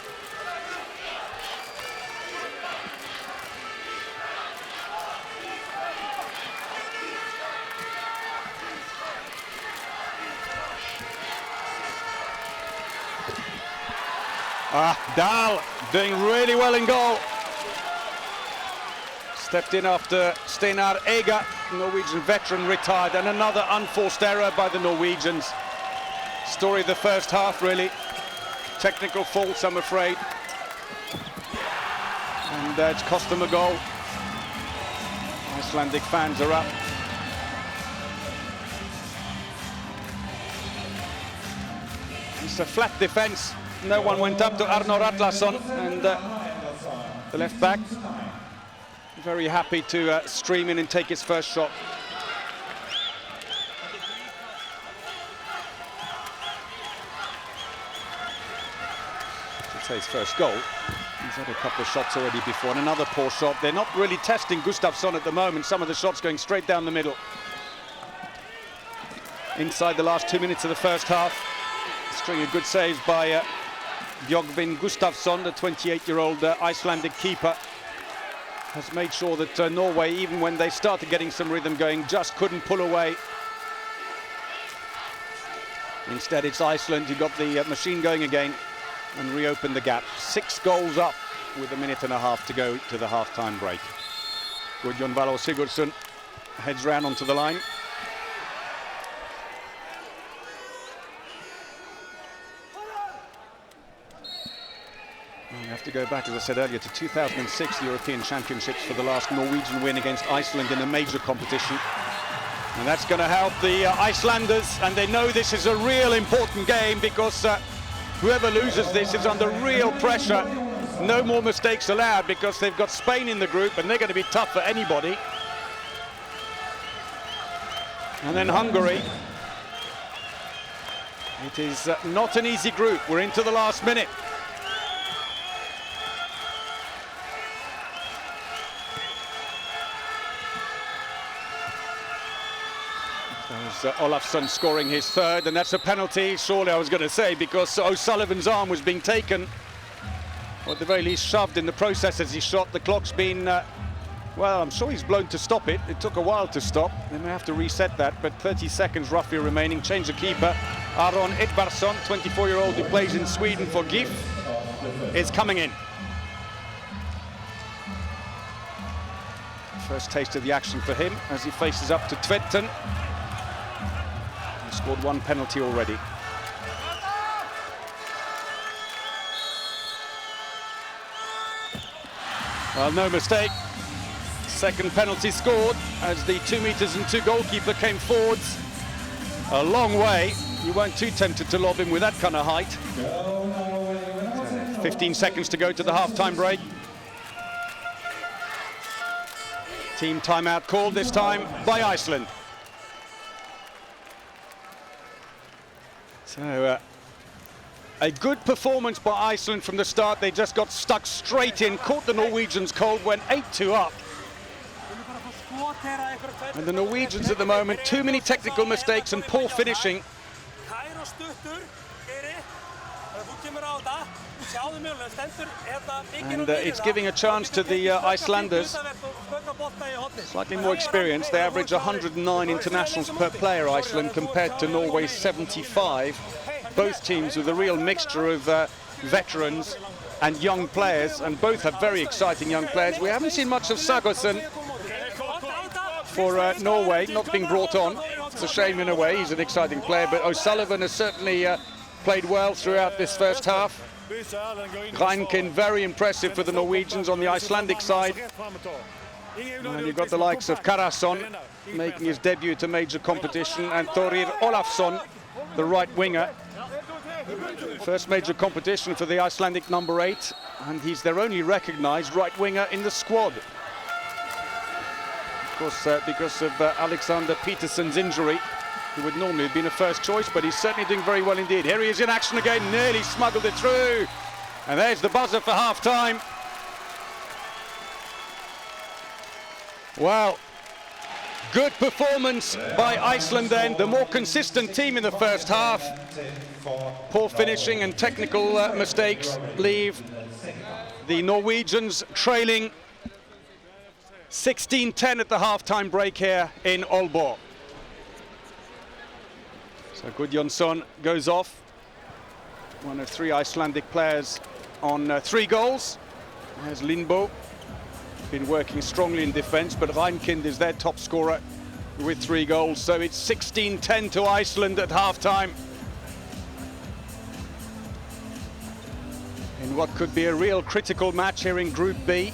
Dahl doing really well in goal. Stepped in after Steinar Ega, Norwegian veteran, retired, and another unforced error by the Norwegians. Story of the first half, really. Technical faults, I'm afraid. And it's cost them a goal. Icelandic fans are up. It's a flat defence. No one went up to Arnór Atlason, and the left back very happy to stream in and take his first shot. It's his first goal. He's had a couple of shots already before, and another poor shot. They're not really testing Gustafsson at the moment. Some of the shots going straight down the middle. Inside the last 2 minutes of the first half, string of good saves by Björgvin Gustafsson, the 28-year-old Icelandic keeper, has made sure that Norway, even when they started getting some rhythm going, just couldn't pull away. Instead, it's Iceland who got the machine going again and reopened the gap. 6 goals up with a minute and a half to go to the half-time break. Guðjón Valur Sigurðsson heads round onto the line. We have to go back, as I said earlier, to 2006 European Championships for the last Norwegian win against Iceland in a major competition. And that's going to help the Icelanders, and they know this is a real important game because whoever loses this is under real pressure. No more mistakes allowed because they've got Spain in the group and they're going to be tough for anybody. And then Hungary. It is not an easy group. We're into the last minute. There's Olafsson scoring his third, and that's a penalty, surely, I was going to say, because O'Sullivan's arm was being taken, or at the very least shoved in the process as he shot. The clock's been, well, I'm sure he's blown to stop it. It took a while to stop. They may have to reset that, but 30 seconds roughly remaining. Change the keeper. Aron Palmarsson, 24-year-old who plays in Sweden for GIF, is coming in. First taste of the action for him as he faces up to Tvedten. He scored 1 penalty already. Well, no mistake. Second penalty scored as the 2 meters and 2 goalkeeper came forwards a long way. You weren't too tempted to lob him with that kind of height. 15 seconds to go to the half-time break. Team timeout called this time by Iceland. So a good performance by Iceland from the start. They just got stuck straight in, caught the Norwegians cold, went 8-2 up. And the Norwegians at the moment, too many technical mistakes and poor finishing. And it's giving a chance to the Icelanders. Slightly more experienced. They average 109 internationals per player, Iceland, compared to Norway's 75. Both teams with a real mixture of veterans and young players, and both have very exciting young players. We haven't seen much of Sagosen for Norway, not being brought on. It's a shame in a way, he's an exciting player, but O'Sullivan has certainly played well throughout this first half. Reinken, very impressive for the Norwegians on the Icelandic side. And you've got the likes of Karason making his debut to major competition, and Thorir Olafsson, the right winger. First major competition for the Icelandic number 8, and he's their only recognised right winger in the squad. Of course, because of Alexander Petersen's injury, he would normally have been a first choice, but he's certainly doing very well indeed. Here he is in action again, nearly smuggled it through. And there's the buzzer for half-time. Well, Good performance by Iceland then, the more consistent team in the first half. Poor finishing and technical mistakes leave the Norwegians trailing 16-10 at the half-time break here in Aalborg. So Gudjonsson goes off, one of 3 Icelandic players on 3 goals. There's Lindbo, been working strongly in defence, but Reinkind is their top scorer with 3 goals. So it's 16-10 to Iceland at half-time. In what could be a real critical match here in Group B.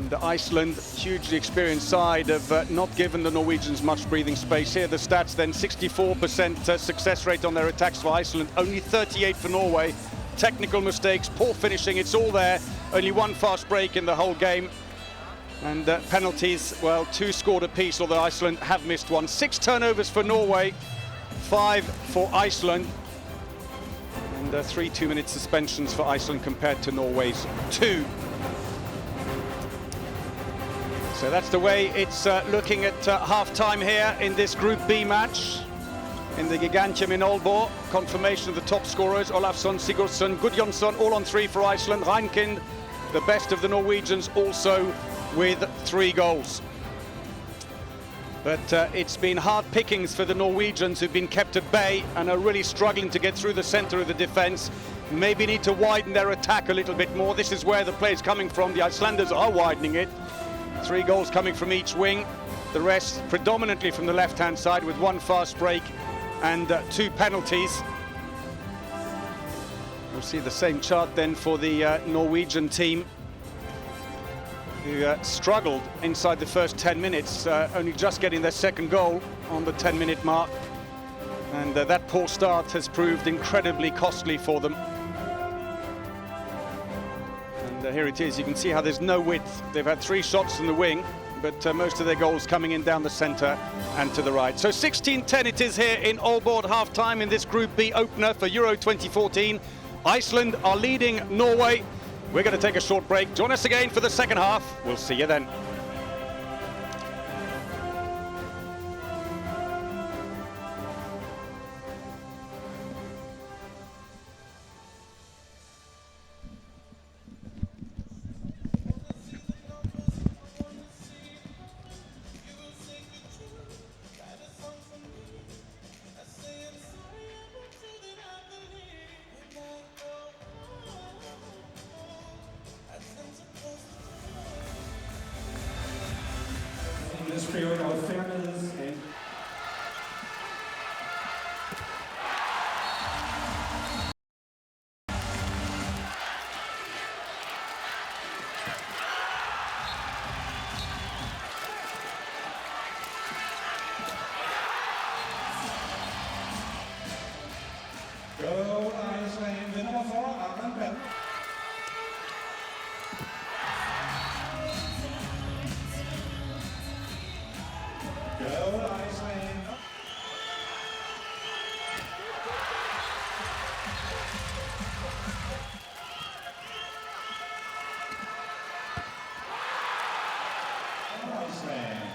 And Iceland, hugely experienced side, have not given the Norwegians much breathing space. Here the stats then, 64% success rate on their attacks for Iceland, only 38 for Norway. Technical mistakes, poor finishing, it's all there. Only 1 fast break in the whole game. And penalties, well, 2 scored apiece, although Iceland have missed 1. 6 turnovers for Norway, 5 for Iceland. And 3 2-minute suspensions for Iceland compared to Norway's 2. So that's the way it's looking at half-time here in this Group B match in the Gigantium in Aalborg. Confirmation of the top scorers, Olafsson, Sigurdsson, Gudjonsson, all on 3 for Iceland. Reinkind, the best of the Norwegians, also with 3 goals. But it's been hard pickings for the Norwegians, who've been kept at bay and are really struggling to get through the centre of the defence. Maybe need to widen their attack a little bit more. This is where the play is coming from. The Icelanders are widening it. 3 goals coming from each wing. The rest predominantly from the left-hand side, with 1 fast break and 2 penalties. We'll see the same chart then for the Norwegian team, who struggled inside the first 10 minutes, only just getting their 2nd goal on the 10-minute mark. And that poor start has proved incredibly costly for them. And here it is, you can see how there's no width. They've had 3 shots from the wing, but most of their goals coming in down the centre and to the right. So 16-10 it is here in Aalborg half-time in this Group B opener for Euro 2014. Iceland are leading Norway. We're going to take a short break. Join us again for the second half. We'll see you then. In the spirit of fairness and go Iceland, the number 4, Aron Palmarsson. Go Iceland. Iceland.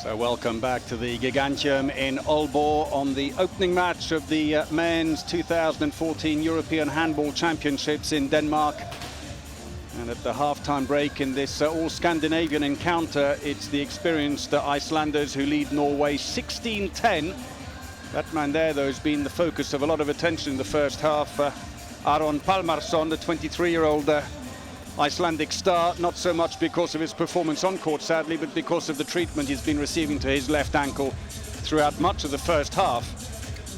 So welcome back to the Gigantium in Aalborg on the opening match of the men's 2014 European Handball Championships in Denmark. And at the half-time break in this all-Scandinavian encounter, it's the experienced Icelanders who lead Norway 16-10. That man there, though, has been the focus of a lot of attention in the first half. Aron Palmarsson, the 23-year-old Icelandic star, not so much because of his performance on court, sadly, but because of the treatment he's been receiving to his left ankle throughout much of the first half.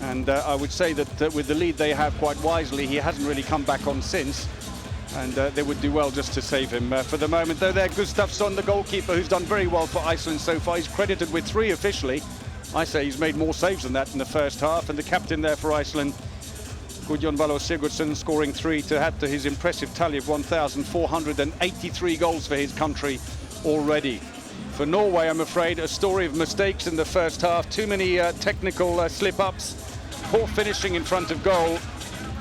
And I would say that with the lead they have, quite wisely, he hasn't really come back on since. And they would do well just to save him for the moment. Though there, Gustafsson, the goalkeeper, who's done very well for Iceland so far. He's credited with 3 officially. I say he's made more saves than that in the first half. And the captain there for Iceland, Guðjón Valur Sigurðsson, scoring 3 to add to his impressive tally of 1,483 goals for his country already. For Norway, I'm afraid, a story of mistakes in the first half. Too many technical slip-ups, poor finishing in front of goal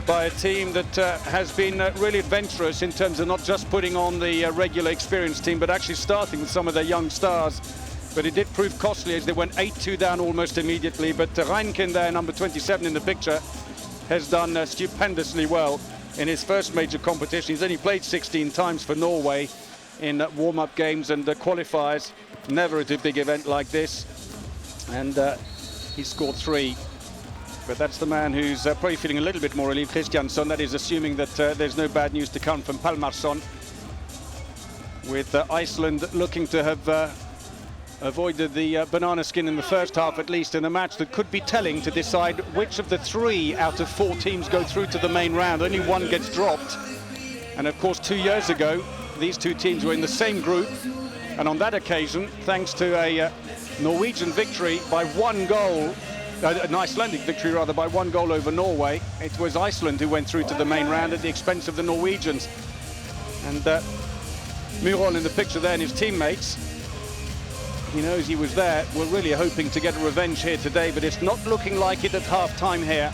by a team that has been really adventurous in terms of not just putting on the regular experienced team, but actually starting with some of their young stars. But it did prove costly as they went 8-2 down almost immediately. But Reinkin there, number 27 in the picture, has done stupendously well in his first major competition. He's only played 16 times for Norway in warm-up games and qualifiers. Never at a big event like this. And he scored 3. But that's the man who's probably feeling a little bit more relieved, Kristjansson. That is assuming that there's no bad news to come from Palmarsson. With Iceland looking to have avoided the banana skin in the first half, at least, in a match that could be telling to decide which of the 3 out of 4 teams go through to the main round. Only one gets dropped. And of course, 2 years ago, these 2 teams were in the same group. And on that occasion, thanks to a Norwegian victory by 1 goal, an Icelandic victory rather, by 1 goal over Norway, it was Iceland who went through to the main round at the expense of the Norwegians. And Myrhol in the picture there and his teammates, he knows he was there. We're really hoping to get a revenge here today, but it's not looking like it at half-time here.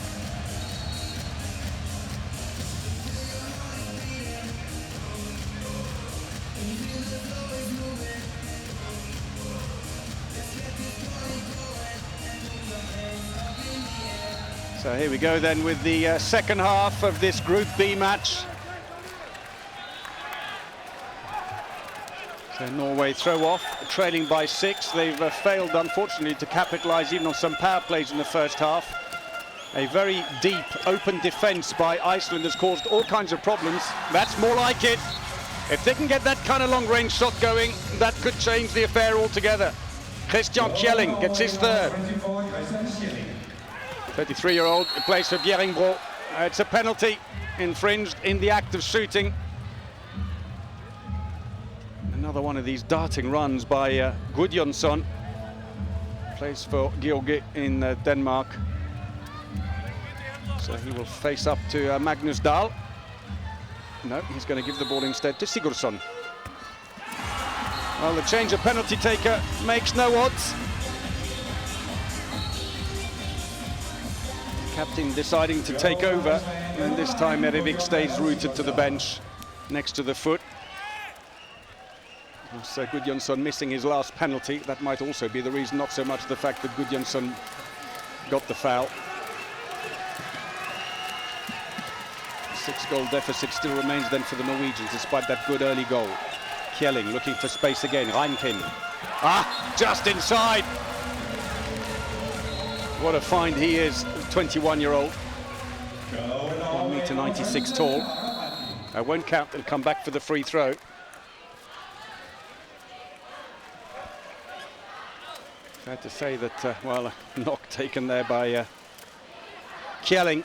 So here we go then with the second half of this Group B match. So Norway throw off, trailing by 6. They've failed, unfortunately, to capitalise even on some power plays in the first half. A very deep, open defence by Iceland has caused all kinds of problems. That's more like it. If they can get that kind of long-range shot going, that could change the affair altogether. Christian Kjelling gets his 3rd. 33-year-old plays for Bjerringbro. It's a penalty infringed in the act of shooting. Another one of these darting runs by Gudjonsson. Plays for Georgi in Denmark. So he will face up to Magnus Dahl. No, he's going to give the ball instead to Sigurðsson. Well, the change of penalty taker makes no odds. Captain deciding to take over, and this time Erevik stays rooted to the bench next to the foot. So Gudjonsson missing his last penalty. That might also be the reason, not so much the fact that Gudjonsson got the foul. 6-goal deficit still remains then for the Norwegians, despite that good early goal. Kjelling looking for space again. Reinkin. Just inside. What a find he is, 21-year-old. 1.96 meters tall. I won't count, they'll come back for the free throw. Fair to say that, well, a knock taken there by Kjelling.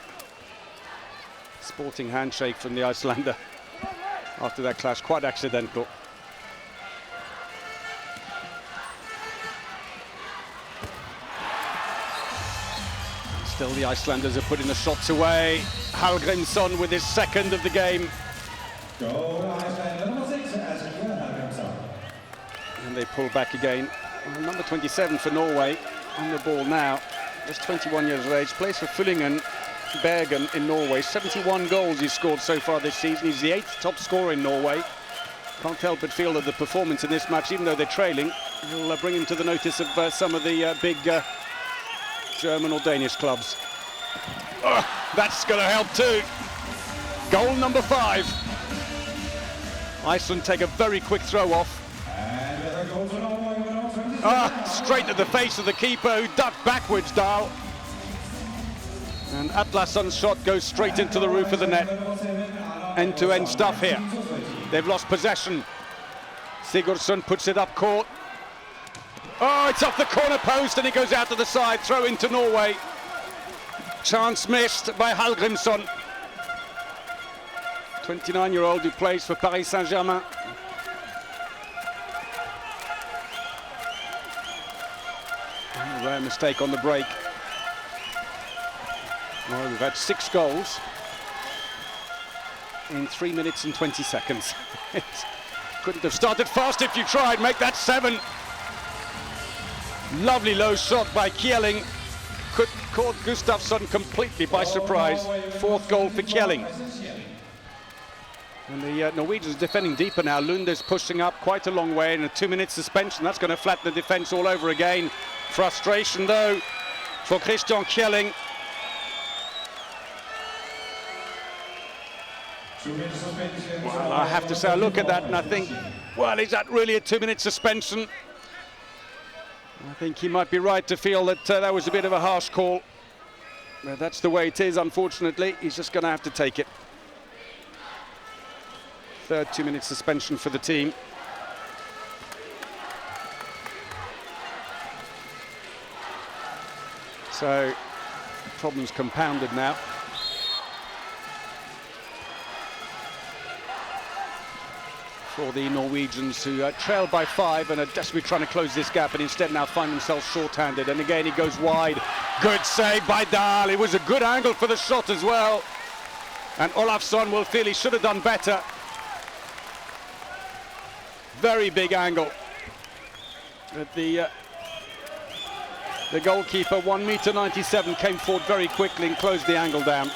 Sporting handshake from the Icelander after that clash, quite accidental. Still the Icelanders are putting the shots away. Hallgrímsson with his 2nd of the game. And they pull back again. And number 27 for Norway on the ball now. Just 21 years of age, plays for Fullingen Bergen in Norway. 71 goals he's scored so far this season. He's the 8th top scorer in Norway. Can't help but feel that the performance in this match, even though they're trailing, will bring him to the notice of some of the big German or Danish clubs. Oh, that's going to help too. Goal number 5. Iceland take a very quick throw off. Straight to the face of the keeper, who ducked backwards, Dahl. And Atlason's shot goes straight into the roof of the net. End-to-end stuff here. They've lost possession. Sigurdsson puts it up court. Oh, it's off the corner post and it goes out to the side. Throw into Norway. Chance missed by Hallgrimsson. 29-year-old who plays for Paris Saint-Germain. A rare mistake on the break. Well, we've had 6 goals in 3 minutes and 20 seconds. It couldn't have started fast if you tried. Make that 7. Lovely low shot by Kjelling. Caught Gustafsson completely by surprise. 4th goal for Kjelling. And the Norwegians defending deeper now. Lunde's pushing up quite a long way in a 2-minute suspension. That's going to flatten the defence all over again. Frustration though for Christian Kjelling. Well, I have to say, I look at that and I think, well, is that really a 2-minute suspension? I think he might be right to feel that that was a bit of a harsh call. But that's the way it is, unfortunately. He's just going to have to take it. 3rd 2-minute suspension for the team. So, problems compounded now. For the Norwegians, who trail by 5 and are desperately trying to close this gap, and instead now find themselves short-handed. And again, he goes wide. Good save by Dahl. It was a good angle for the shot as well. And Olafsson will feel he should have done better. Very big angle. But the goalkeeper, 1.97 m, came forward very quickly and closed the angle down.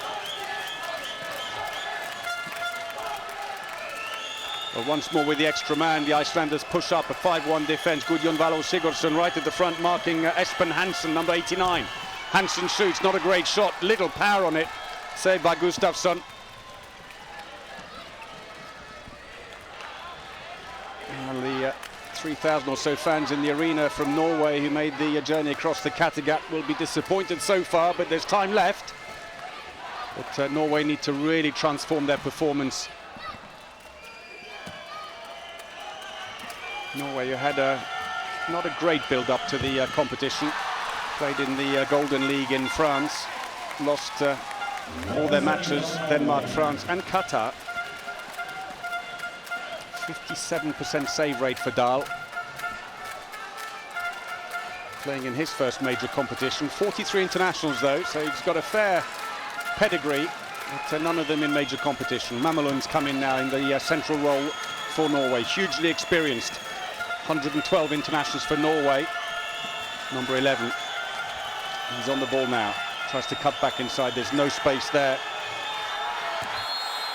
Well, once more with the extra man, the Icelanders push up a 5-1 defence. Gudjon Vallo Sigurdsson right at the front, marking Espen Hansen, number 89. Hansen shoots, not a great shot, little power on it. Saved by Gustafsson. Well, the 3,000 or so fans in the arena from Norway who made the journey across the Kattegat will be disappointed so far, but there's time left. But Norway need to really transform their performance. Norway, who had not a great build-up to the competition, played in the Golden League in France, lost all their matches, Denmark, France and Qatar. 57% save rate for Dahl. Playing in his first major competition. 43 internationals though, so he's got a fair pedigree, but none of them in major competition. Mamelund's come in now in the central role for Norway, hugely experienced. 112 internationals for Norway, number 11. He's on the ball now, tries to cut back inside, there's no space there.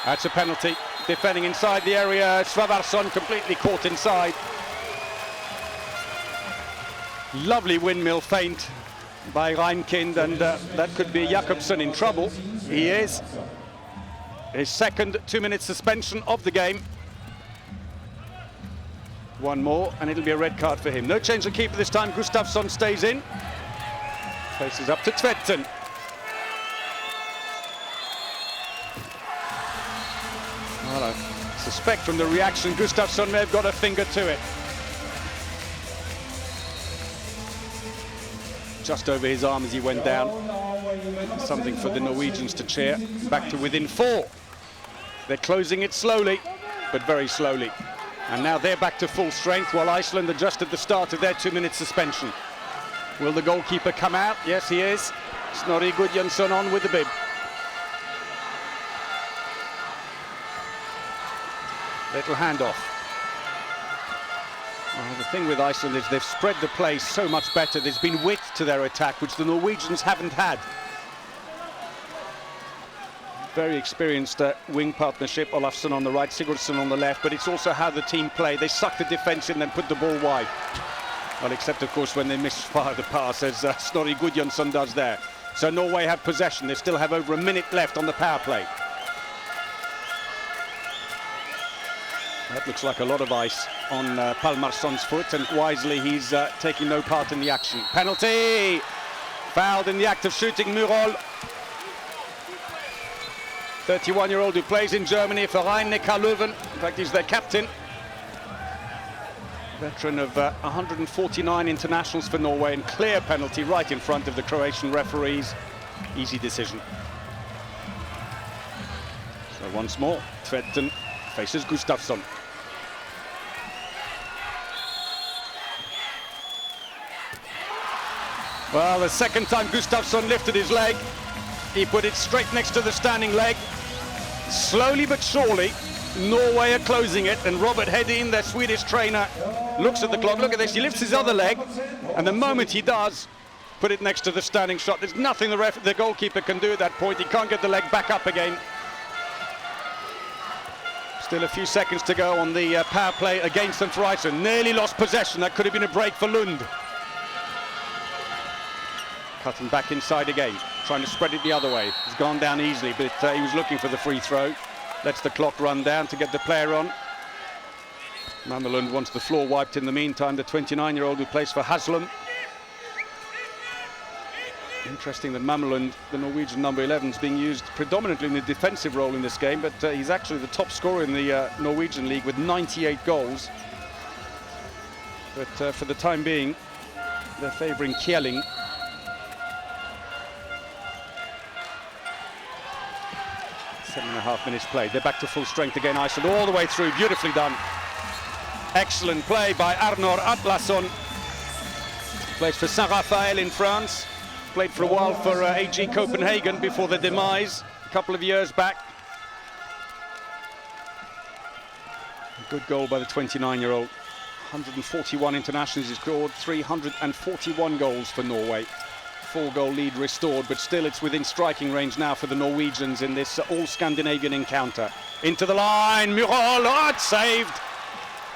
That's a penalty. Defending inside the area, Svavarsson completely caught inside. Lovely windmill feint by Reinkind, and that could be Jakobsen in trouble. He is. His second 2-minute suspension of the game. One more, and it'll be a red card for him. No change of keeper this time. Gustafsson stays in. Faces up to Tvedten. Well, I suspect from the reaction, Gustafsson may have got a finger to it. Just over his arm as he went down. Something for the Norwegians to cheer. Back to within 4. They're closing it slowly, but very slowly. And now they're back to full strength while Iceland adjusted the start of their 2-minute suspension. Will the goalkeeper come out? Yes, he is. Snorri Gudjonsson on with the bib. Little handoff. Well, the thing with Iceland is they've spread the play so much better. There's been width to their attack, which the Norwegians haven't had. Very experienced wing partnership, Olafsson on the right, Sigurdsson on the left, but it's also how the team play. They suck the defence in and then put the ball wide. Well, except, of course, when they misfire the pass, as Snorri Gudjonsson does there. So Norway have possession. They still have over a minute left on the power play. That looks like a lot of ice on Palmarsson's foot, and wisely he's taking no part in the action. Penalty! Fouled in the act of shooting Murol. 31-year-old who plays in Germany for Rhein-Neckar Löwen. In fact, he's their captain. Veteran of 149 internationals for Norway, and clear penalty right in front of the Croatian referees. Easy decision. So once more, Tvetten faces Gustafsson. Well, the second time Gustafsson lifted his leg, he put it straight next to the standing leg. Slowly but surely, Norway are closing it, and Robert Hedin, their Swedish trainer, looks at the clock. Look at this, he lifts his other leg, and the moment he does, put it next to the standing shot. There's nothing the goalkeeper can do at that point. He can't get the leg back up again. Still a few seconds to go on the power play against them for Iceland. Nearly lost possession. That could have been a break for Lund. Cutting back inside again, trying to spread it the other way. He's gone down easily, but he was looking for the free throw. Lets the clock run down to get the player on. Mamelund wants the floor wiped in the meantime, the 29-year-old who plays for Haslum. Interesting that Mamelund, the Norwegian number 11, is being used predominantly in the defensive role in this game, but he's actually the top scorer in the Norwegian league with 98 goals. But for the time being, they're favouring Kjelling. Seven and a half minutes played. They're back to full strength again. Iceland all the way through. Beautifully done. Excellent play by Aron Palmarsson. Plays for Saint-Raphael in France. Played for a while for AG Copenhagen before the demise a couple of years back. A good goal by the 29-year-old. 141 internationals he scored, 341 goals for Norway. 4-goal lead restored, but still it's within striking range now for the Norwegians in this all-Scandinavian encounter. Into the line, Murol, oh, it's saved.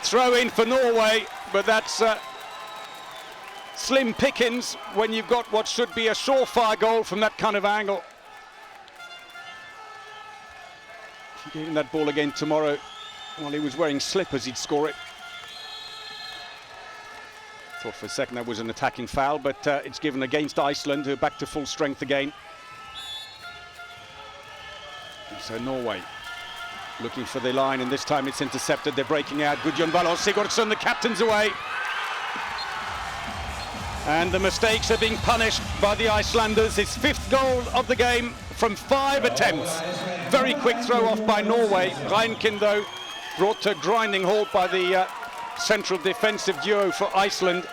Throw in for Norway, but that's slim pickings when you've got what should be a surefire goal from that kind of angle. If you gave him that ball again tomorrow, while he was wearing slippers, he'd score it. Thought for a second that was an attacking foul, but it's given against Iceland, who are back to full strength again. And so Norway looking for the line, and this time it's intercepted. They're breaking out. Gudjon Valor Sigurdsson, the captain's away. And the mistakes are being punished by the Icelanders. His 5th goal of the game from 5 attempts. Very quick throw off by Norway. Reinkin, though, brought to a grinding halt by the central defensive duo for Iceland.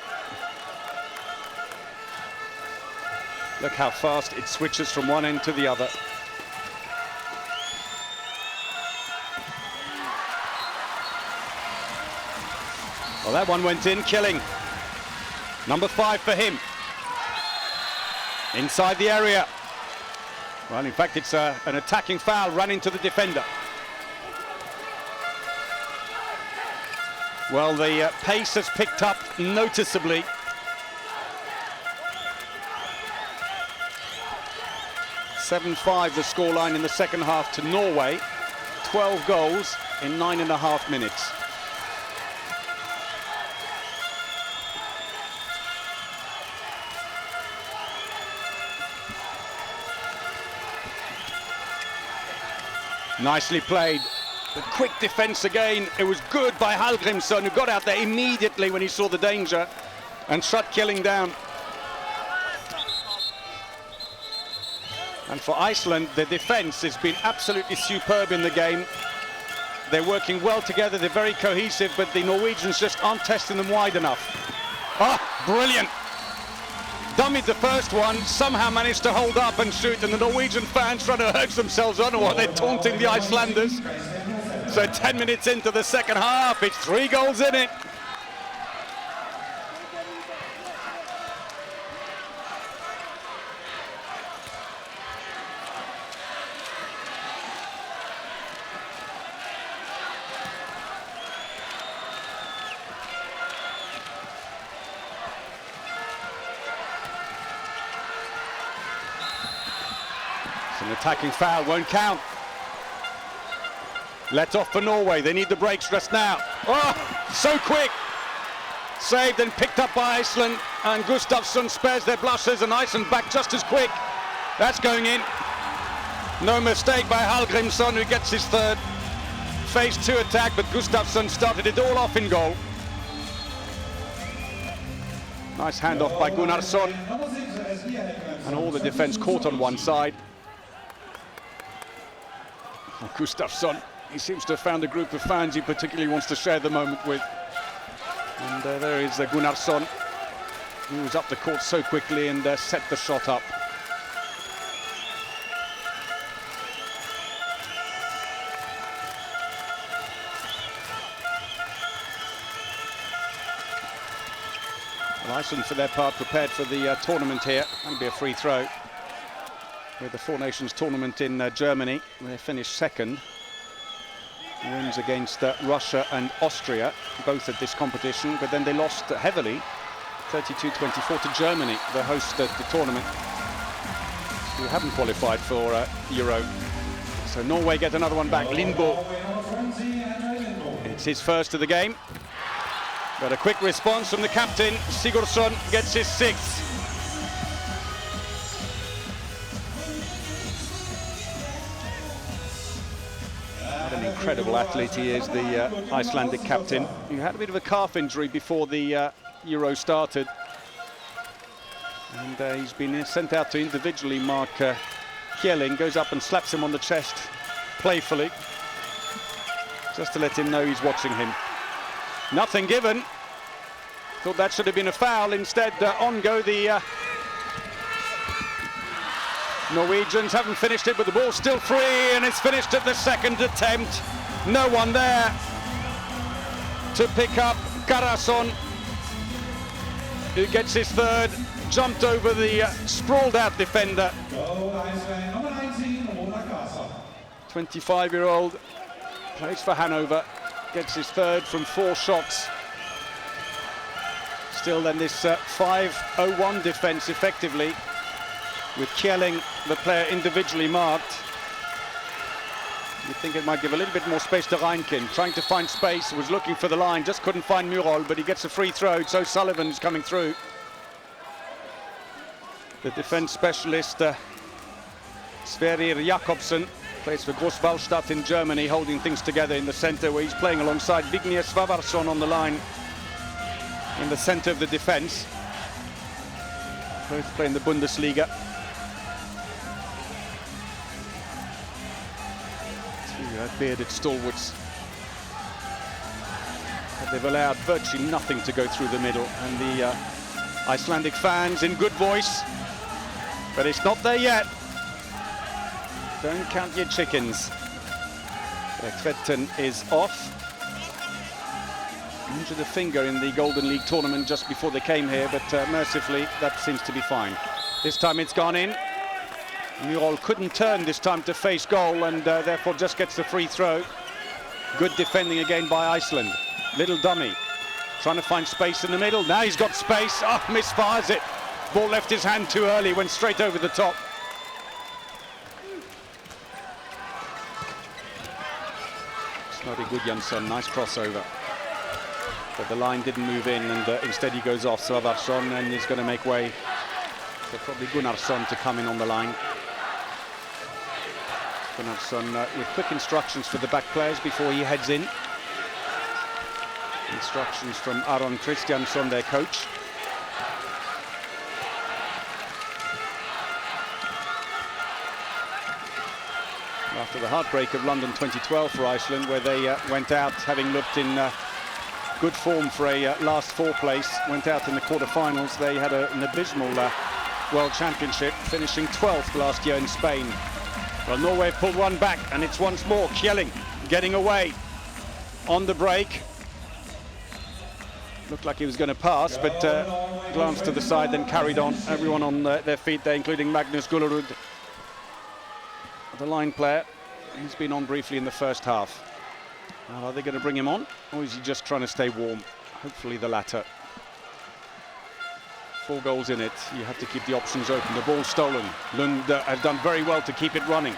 Look how fast it switches from one end to the other. Well, that one went in. Kjelling, number 5 for him. Inside the area. Well, in fact, it's an attacking foul run into the defender. Well, the pace has picked up noticeably. (7-5) the scoreline in the second half to Norway. 12 goals in 9.5 minutes. Nicely played. The quick defence again. It was good by Hallgrimsson, who got out there immediately when he saw the danger and shut Kjelling down. And for Iceland, the defence has been absolutely superb in the game. They're working well together, they're very cohesive, but the Norwegians just aren't testing them wide enough. Ah, brilliant! Dummied the first one, somehow managed to hold up and shoot, and the Norwegian fans trying to hurt themselves on what they're taunting the Icelanders. So 10 minutes into the second half, it's 3 goals in it. It's an attacking foul, won't count. Let off for Norway, they need the breaks just now. Oh, so quick! Saved and picked up by Iceland, and Gustafsson spares their blushes, and Iceland back just as quick. That's going in. No mistake by Hallgrimsson, who gets his third. Phase 2 attack, but Gustafsson started it all off in goal. Nice handoff by Gunnarsson, and all the defence caught on one side. Gustafsson, he seems to have found a group of fans he particularly wants to share the moment with. And there is Gunnarsson, who was up the court so quickly and set the shot up. Well, Iceland, for their part, prepared for the tournament here. That'll be a free throw. With the Four Nations tournament in Germany, they finished second. Wins against Russia and Austria, both at this competition, but then they lost heavily, 32-24 to Germany, the host at the tournament, who haven't qualified for Euro. So Norway get another one back. Lindbo. It's his first of the game. But a quick response from the captain. Sigurdsson gets his sixth. What an incredible athlete he is, the Icelandic captain. He had a bit of a calf injury before the Euro started. And he's been sent out to individually mark Kjelling, goes up and slaps him on the chest playfully, just to let him know he's watching him. Nothing given. Thought that should have been a foul. Instead, on go the Norwegians. Haven't finished it, but the ball's still free, and it's finished at the second attempt. No one there to pick up Gunnarsson, who gets his third. Jumped over the sprawled out defender. 25-year-old, plays for Hanover, gets his third from 4 shots. Still then this 5-0-1 defence effectively, with Kjelling, the player, individually marked. You'd think it might give a little bit more space to Reinkin, trying to find space, was looking for the line, just couldn't find Murol, but he gets a free throw, so Sullivan's coming through. The defence specialist, Sverrir Jakobsen, plays for Grosswallstadt in Germany, holding things together in the centre, where he's playing alongside Vignir Svavarsson on the line in the centre of the defence. Both play in the Bundesliga. Two bearded stalwarts. But they've allowed virtually nothing to go through the middle, and the Icelandic fans in good voice. But it's not there yet. Don't count your chickens. Tvetten is off. Injured a finger in the Golden League tournament just before they came here, but mercifully that seems to be fine. This time it's gone in. Murol couldn't turn this time to face goal, and therefore just gets the free throw. Good defending again by Iceland. Little dummy, trying to find space in the middle. Now he's got space. Oh, misfires it. Ball left his hand too early, went straight over the top. Snorri Gudjansson, nice crossover. But the line didn't move in, and instead he goes off Svavarsson, and he's going to make way for probably Gunnarsson to come in on the line. Gunnarsson with quick instructions for the back players before he heads in. Instructions from Aron Kristjansson, their coach. After the heartbreak of London 2012 for Iceland, where they went out having looked in good form for a last 4 place, went out in the quarter-finals. They had an abysmal World Championship, finishing 12th last year in Spain. Well, Norway pulled one back, and it's once more Kjelling getting away on the break. Looked like he was going to pass, but glanced to the side, then carried on. Everyone on their feet there, including Magnus Gullerud, the line player. He's been on briefly in the first half. Now, are they going to bring him on, or is he just trying to stay warm? Hopefully the latter. 4 goals in it. You have to keep the options open. The ball stolen. Lund has done very well to keep it running.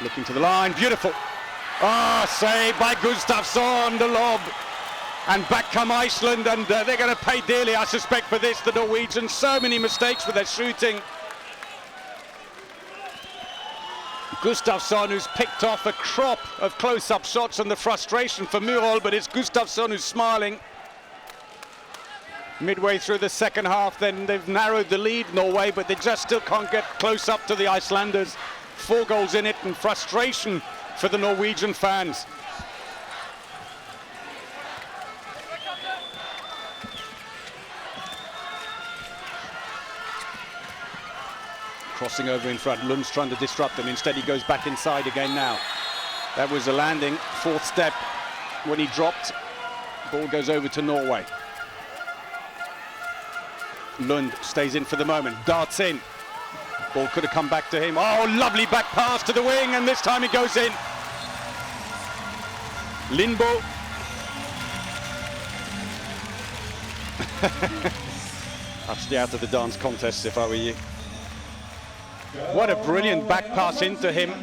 Looking to the line, beautiful. Saved by Gustafsson, the lob. And back come Iceland, and they're going to pay dearly, I suspect, for this, the Norwegians. So many mistakes with their shooting. Gustafsson, who's picked off a crop of close-up shots, and the frustration for Murol, but it's Gustafsson who's smiling. Midway through the second half, then they've narrowed the lead, Norway, but they just still can't get close up to the Icelanders. 4 goals in it, and frustration for the Norwegian fans. Crossing over in front, Lund's trying to disrupt them. Instead, he goes back inside again now. That was a landing, 4th step when he dropped. Ball goes over to Norway. Lund stays in for the moment, darts in. Ball could have come back to him. Oh, lovely back pass to the wing, and this time it goes in. Lindbo. I'd stay out of the dance contest if I were you. What a brilliant back pass into him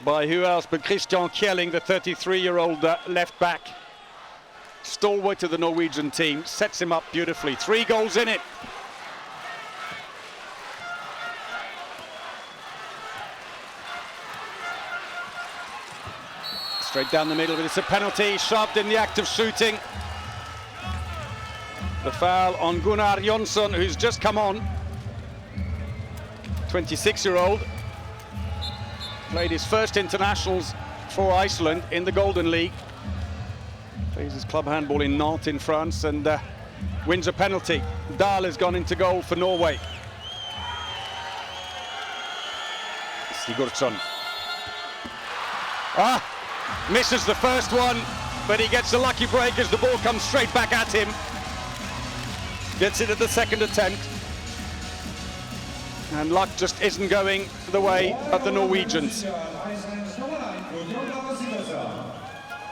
by who else but Christian Kjelling, the 33-year-old left back. Stalwart to the Norwegian team, sets him up beautifully. 3 goals in it. Straight down the middle, but it's a penalty. Sharp in the act of shooting. The foul on Gunnar Jonsson, who's just come on. 26-year-old. Played his first internationals for Iceland in the Golden League. Plays his club handball in Nantes in France, and wins a penalty. Dahl has gone into goal for Norway. Sigurdsson. Misses the first one, but he gets a lucky break as the ball comes straight back at him. Gets it at the second attempt. And luck just isn't going the way of the Norwegians.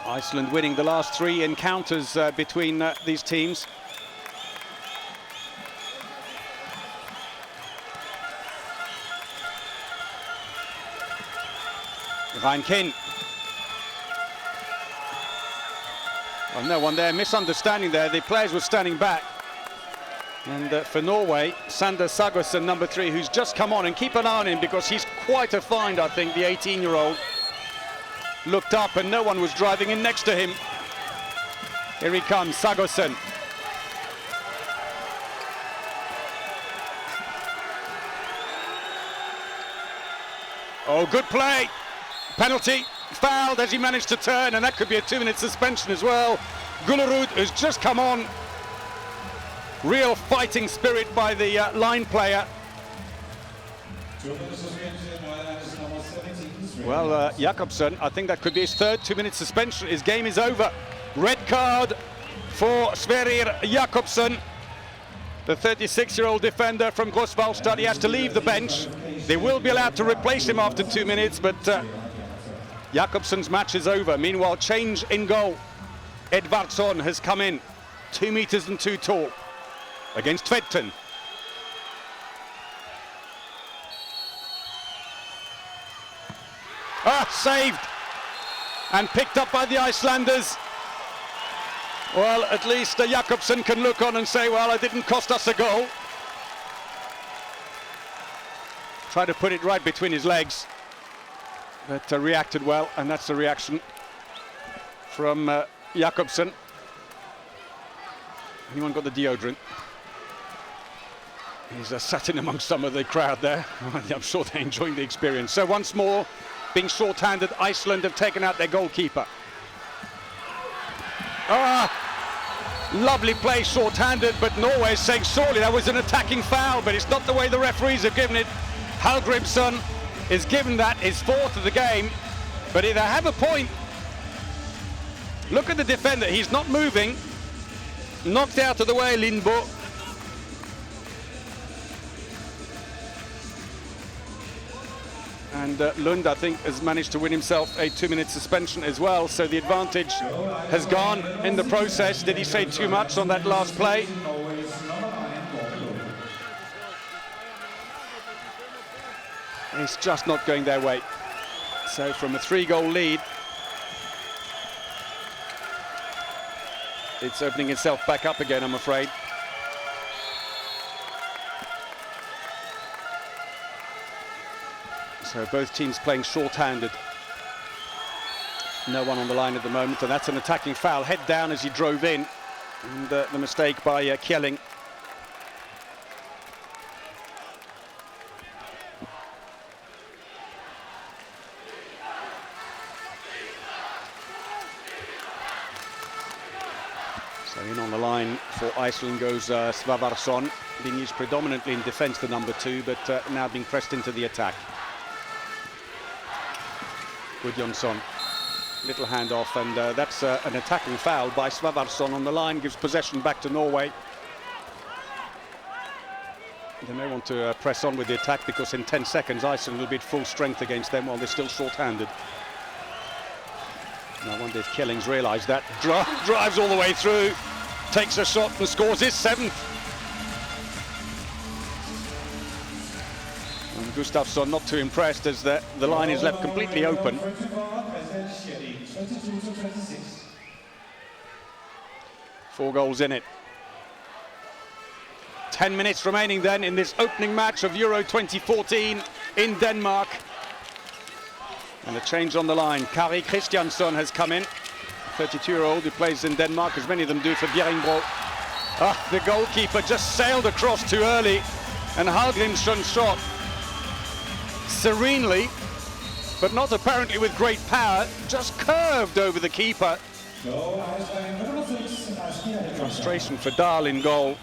Iceland winning the last 3 encounters between these teams. Reinkin. Well, no one there, misunderstanding there. The players were standing back. And for Norway, Sander Sagosen, number 3, who's just come on, and keep an eye on him because he's quite a find, I think, the 18-year-old. Looked up and no one was driving in next to him. Here he comes, Sagosen. Oh, good play. Penalty, fouled as he managed to turn, and that could be a 2-minute suspension as well. Gullerud, who's just come on. Real fighting spirit by the line player. Well, Jakobsen, I think that could be his 3rd 2-minute suspension. His game is over. Red card for Sverrir Jakobsen, the 36-year-old defender from Grosswallstadt. He has to leave the bench. They will be allowed to replace him after 2 minutes, but Jakobsen's match is over. Meanwhile, change in goal. Edvardsson has come in, 2 meters and 2 tall, against Tvedten. Saved and picked up by the Icelanders. Well, at least Jakobsen can look on and say, well, it didn't cost us a goal. Tried to put it right between his legs, but reacted well, and that's the reaction from Jakobsen. Anyone got the deodorant? He's sat in amongst some of the crowd there. I'm sure they're enjoying the experience. So once more, being short-handed, Iceland have taken out their goalkeeper. Lovely play, short-handed, but Norway is saying surely that was an attacking foul, but it's not the way the referees have given it. Hallgrimsson is given that, his 4th of the game, but they have a point. Look at the defender, he's not moving. Knocked out of the way, Lindbo. And Lund, I think, has managed to win himself a 2-minute suspension as well, so the advantage has gone in the process. Did he say too much on that last play? It's just not going their way. So from a 3-goal lead, it's opening itself back up again, I'm afraid. So both teams playing short-handed. No one on the line at the moment, and that's an attacking foul. Head down as he drove in, and the mistake by Kjelling. So in on the line for Iceland goes Svavarsson, being used predominantly in defence, the number 2, but now being pressed into the attack. Gudjonsson, little handoff, and that's an attacking foul by Svavarsson on the line, gives possession back to Norway. They may want to press on with the attack, because in 10 seconds Iceland will be at full strength against them while they're still short-handed. And I wonder if Kjelling's realised that. Drives all the way through, takes a shot and scores his 7th. And Gustafsson not too impressed, as the line is left completely open. 4 goals in it. 10 minutes remaining then in this opening match of Euro 2014 in Denmark. And a change on the line. Kari Christiansson has come in, 32-year-old who plays in Denmark, as many of them do for Bjerringbro. The goalkeeper just sailed across too early, and Hallgrimsson shot serenely, but not apparently with great power, just curved over the keeper. Frustration for Dahl in goal.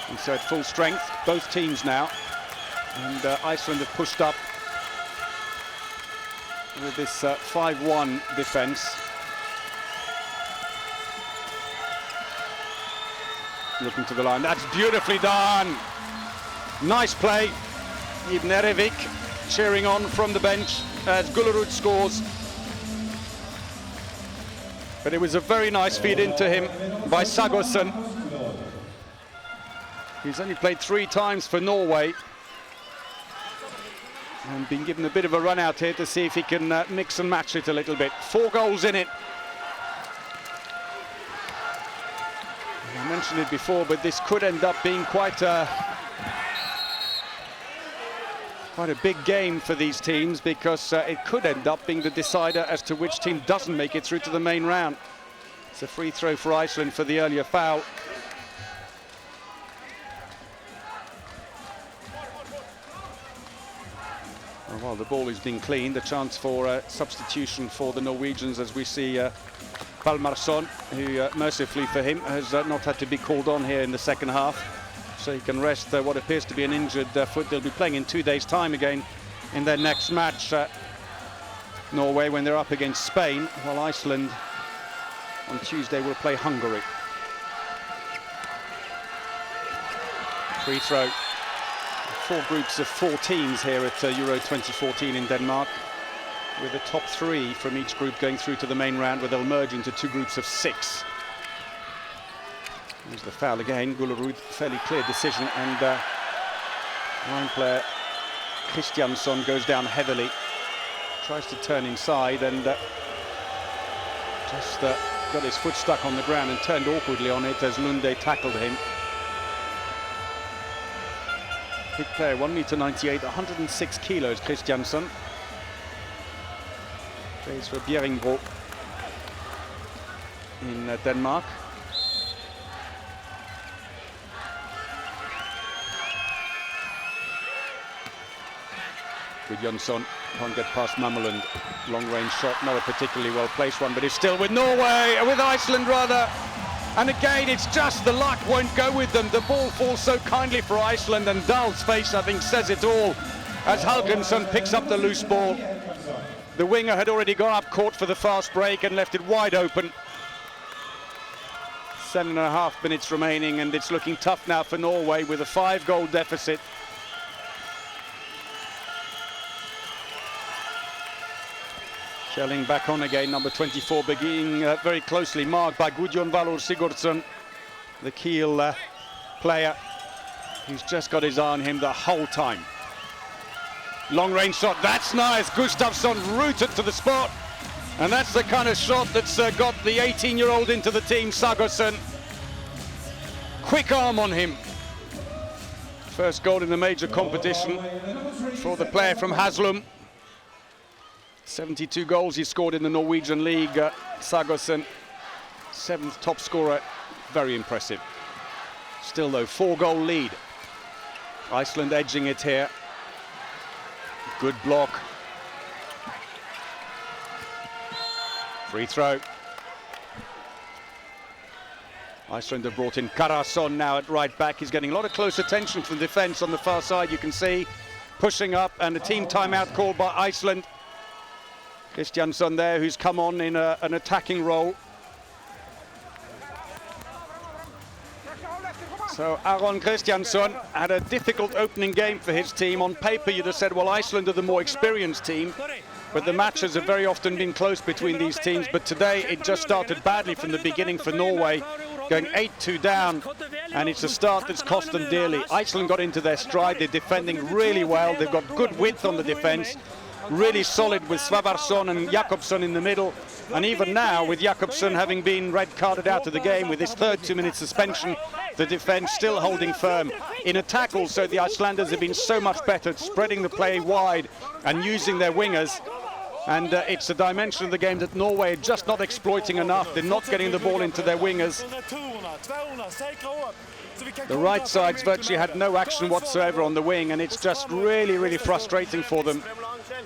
And so at full strength, both teams now, and Iceland have pushed up with this 5-1 defence. Looking to the line, that's beautifully done. Nice play. Ibn Erevik cheering on from the bench as Gullerud scores. But it was a very nice feed into him by Sagosen. He's only played 3 times for Norway, and been given a bit of a run out here to see if he can mix and match it a little bit. 4 goals in it. I mentioned it before, but this could end up being quite a big game for these teams, because it could end up being the decider as to which team doesn't make it through to the main round. It's a free throw for Iceland for the earlier foul. Well, the ball is being cleaned, a chance for substitution for the Norwegians, as we see Palmarsson, who mercifully for him has not had to be called on here in the second half, so he can rest what appears to be an injured foot. They'll be playing in 2 days' time again in their next match, Norway, when they're up against Spain, while Iceland on Tuesday will play Hungary. Free throw. 4 groups of 4 teams here at Euro 2014 in Denmark, with the top 3 from each group going through to the main round, where they'll merge into 2 groups of 6. There's the foul again. Gullerud, fairly clear decision, and line player Christiansson goes down heavily, tries to turn inside, and just got his foot stuck on the ground and turned awkwardly on it as Lunde tackled him. Big player, 1m98, 106 kilos, Christiansson. Plays for Bjerringbro in Denmark. Gudjonsson can't get past Mameland. Long-range shot, not a particularly well-placed one, but it's still with Norway, with Iceland rather. And again, it's just the luck won't go with them. The ball falls so kindly for Iceland, and Dahl's face, I think, says it all, as Hallgrimsson picks up the loose ball. The winger had already gone up court for the fast break and left it wide open. 7.5 minutes remaining, and it's looking tough now for Norway with a 5-goal deficit. Kjelling back on again, number 24, being very closely marked by Gudjon Valur Sigurdsson, the Kiel player, who's just got his eye on him the whole time. Long range shot, that's nice. Gustafsson rooted to the spot. And that's the kind of shot that's got the 18-year-old into the team, Sagosen. Quick arm on him. First goal in the major competition for the player from Haslum. 72 goals he scored in the Norwegian league, Sagosen. 7th top scorer, very impressive. Still though, 4-goal lead. Iceland edging it here. Good block. Free throw. Iceland have brought in Karason now at right back. He's getting a lot of close attention from the defence on the far side, you can see. Pushing up, and a team timeout called by Iceland. Kristjansson there, who's come on in an attacking role. So Aron Kristjansson had a difficult opening game for his team. On paper you'd have said, well, Iceland are the more experienced team, but the matches have very often been close between these teams. But today it just started badly from the beginning for Norway, going 8-2 down, and it's a start that's cost them dearly. Iceland got into their stride, they're defending really well, they've got good width on the defence, really solid with Svavarsson and Jakobsson in the middle. And even now, with Jakobsson having been red carded out of the game with his third 2-minute suspension, the defence still holding firm. In attack also, the Icelanders have been so much better, spreading the play wide and using their wingers. And it's a dimension of the game that Norway are just not exploiting enough. They're not getting the ball into their wingers. The right side's virtually had no action whatsoever on the wing, and it's just really, really frustrating for them.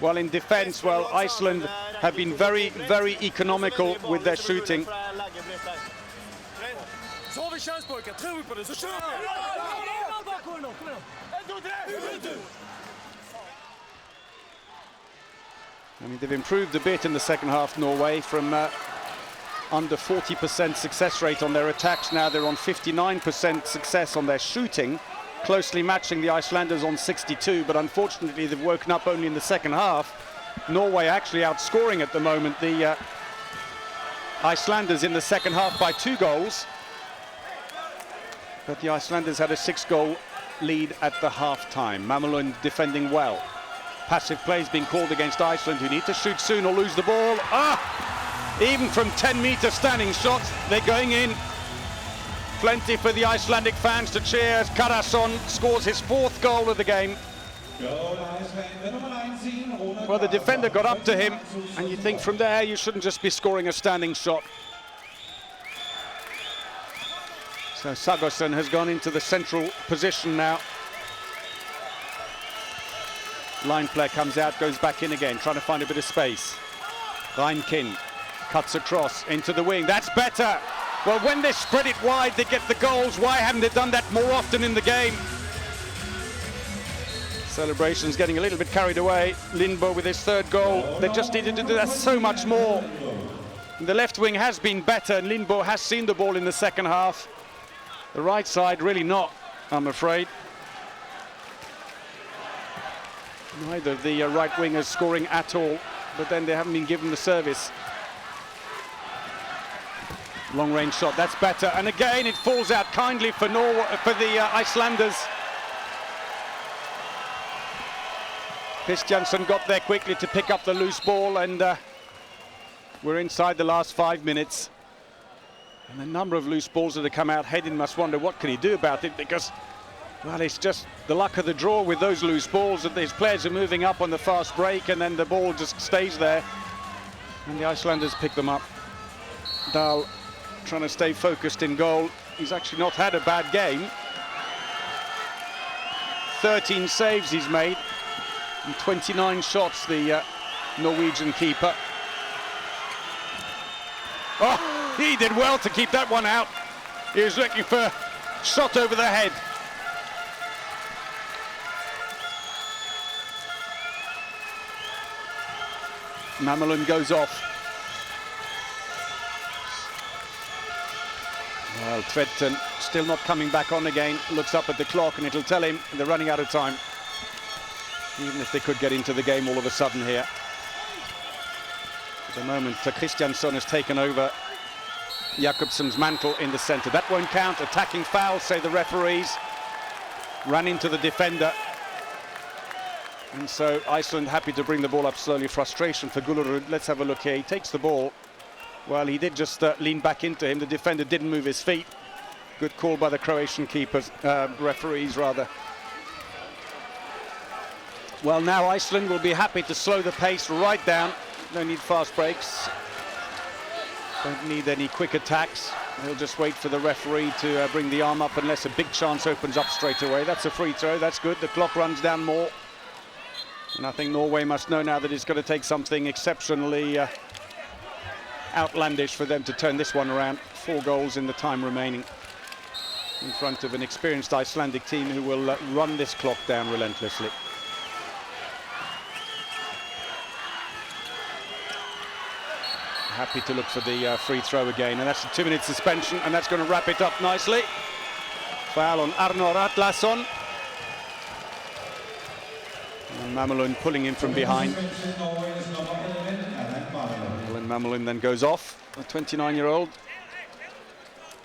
Well, in defence, well, Iceland have been very, very economical with their shooting. I mean, they've improved a bit in the second half, Norway, from under 40% success rate on their attacks. Now they're on 59% success on their shooting, closely matching the Icelanders on 62, but unfortunately they've woken up only in the second half. Norway actually outscoring at the moment the Icelanders in the second half by 2 goals. But the Icelanders had a 6-goal lead at the half-time. Mamelund defending well. Passive plays being called against Iceland, who need to shoot soon or lose the ball. Even from 10-meter standing shots, they're going in. Plenty for the Icelandic fans to cheer as Karason scores his 4th goal of the game. Well, the defender got up to him, and you think from there you shouldn't just be scoring a standing shot. So Sagosen has gone into the central position now. Line player comes out, goes back in again, trying to find a bit of space. Reinkin cuts across into the wing. That's better. Well, when they spread it wide, they get the goals. Why haven't they done that more often in the game? Celebrations getting a little bit carried away. Lindbo with his 3rd goal. They just needed to do that so much more. The left wing has been better, and Lindbo has seen the ball in the second half. The right side, really not, I'm afraid. Neither of the right wingers scoring at all, but then they haven't been given the service. Long range shot, that's better, and again it falls out kindly for the Icelanders. Kristjansson got there quickly to pick up the loose ball, and we're inside the last 5 minutes. And the number of loose balls that have come out, Hedin must wonder what can he do about it, because, well, it's just the luck of the draw with those loose balls that his players are moving up on the fast break, and then the ball just stays there. And the Icelanders pick them up. Dahl trying to stay focused in goal. He's actually not had a bad game. 13 saves he's made, and 29 shots, the Norwegian keeper. Oh! He did well to keep that one out. He was looking for a shot over the head. Mamelund goes off. Well, Tvedten still not coming back on again. Looks up at the clock and it'll tell him they're running out of time. Even if they could get into the game all of a sudden here. At the moment, Kristjansson has taken over Jakobsson's mantle in the centre. That won't count. Attacking foul, say the referees. Ran into the defender. And so Iceland happy to bring the ball up slowly. Frustration for Gullerud. Let's have a look here. He takes the ball. Well, he did just lean back into him. The defender didn't move his feet. Good call by the Croatian keepers, referees rather. Well, now Iceland will be happy to slow the pace right down. No need fast breaks. Don't need any quick attacks. He'll just wait for the referee to bring the arm up unless a big chance opens up straight away. That's a free throw. That's good. The clock runs down more. And I think Norway must know now that it's going to take something exceptionally outlandish for them to turn this one around. 4 goals in the time remaining in front of an experienced Icelandic team who will run this clock down relentlessly. Happy to look for the free throw again, and that's a 2-minute suspension, and that's going to wrap it up nicely. Foul on Aron Palmarsson. And Mamelun pulling him from behind. And Mamelun then goes off. A 29-year-old.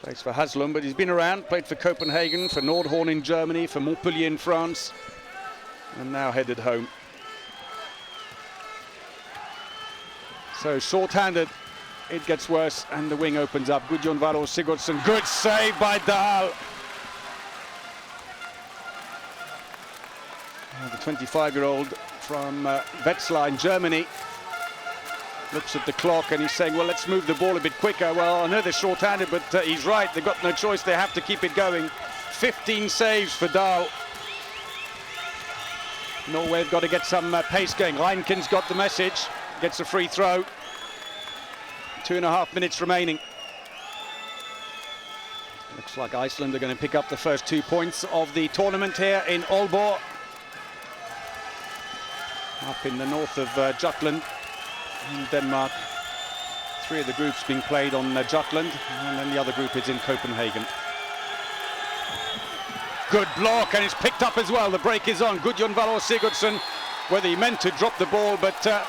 Plays for Haslum, but he's been around. Played for Copenhagen, for Nordhorn in Germany, for Montpellier in France. And now headed home. So short-handed, it gets worse, and the wing opens up. Gudjon Valor Sigurdsson, good save by Dahl. The 25-year-old from Wetzlar in Germany looks at the clock and he's saying, well, let's move the ball a bit quicker. Well, I know they're short-handed, but he's right. They've got no choice. They have to keep it going. 15 saves for Dahl. Norway have got to get some pace going. Reinken's got the message. Gets a free throw. 2.5 minutes remaining. Looks like Iceland are going to pick up the first 2 points of the tournament here in Aalborg. Up in the north of Jutland in Denmark. 3 of the groups being played on Jutland, and then the other group is in Copenhagen. Good block, and it's picked up as well. The break is on. Gudjon Valor Sigurdsson, whether he meant to drop the ball, but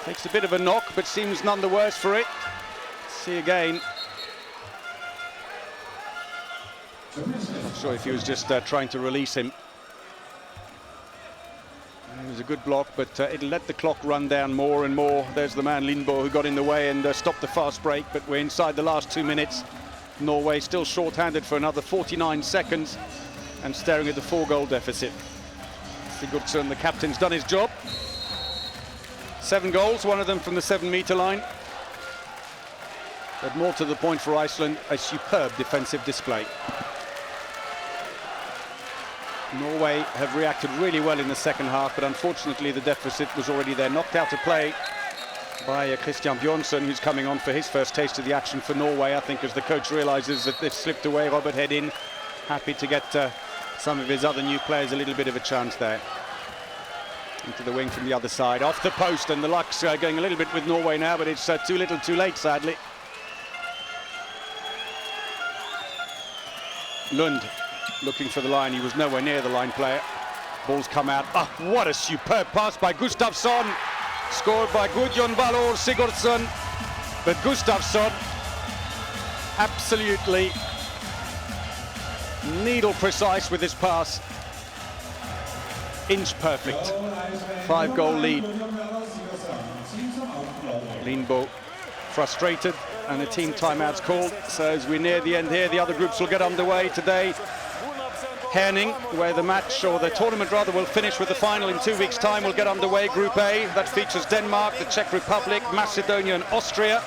takes a bit of a knock, but seems none the worse for it. Let's see again. Not sure if he was just trying to release him. It was a good block, but it'll let the clock run down more and more. There's the man Lindbo who got in the way and stopped the fast break, but we're inside the last 2 minutes. Norway still short-handed for another 49 seconds and staring at the 4-goal deficit. Sigurdsson, the captain's done his job. 7 goals, 1 of them from the 7-meter line. But more to the point for Iceland, a superb defensive display. Norway have reacted really well in the second half, but unfortunately the deficit was already there. Knocked out of play by Christian Bjornsson, who's coming on for his first taste of the action for Norway. I think as the coach realizes that they've slipped away, Robert Hedin happy to get some of his other new players a little bit of a chance there. Into the wing from the other side, off the post, and the luck's going a little bit with Norway now, but it's too little too late, sadly. Lund looking for the line. He was nowhere near the line player. Ball's come out. Oh, what a superb pass by Gustafsson. Scored by Gudjon Valor Sigurdsson. But Gustafsson absolutely needle precise with his pass. Inch perfect. 5-goal lead. Lindbo frustrated, and a team timeout's called. So as we near the end here, the other groups will get underway today. Herning, where the match, or the tournament rather, will finish with the final in 2 weeks' time, will get underway. Group A, that features Denmark, the Czech Republic, Macedonia and Austria.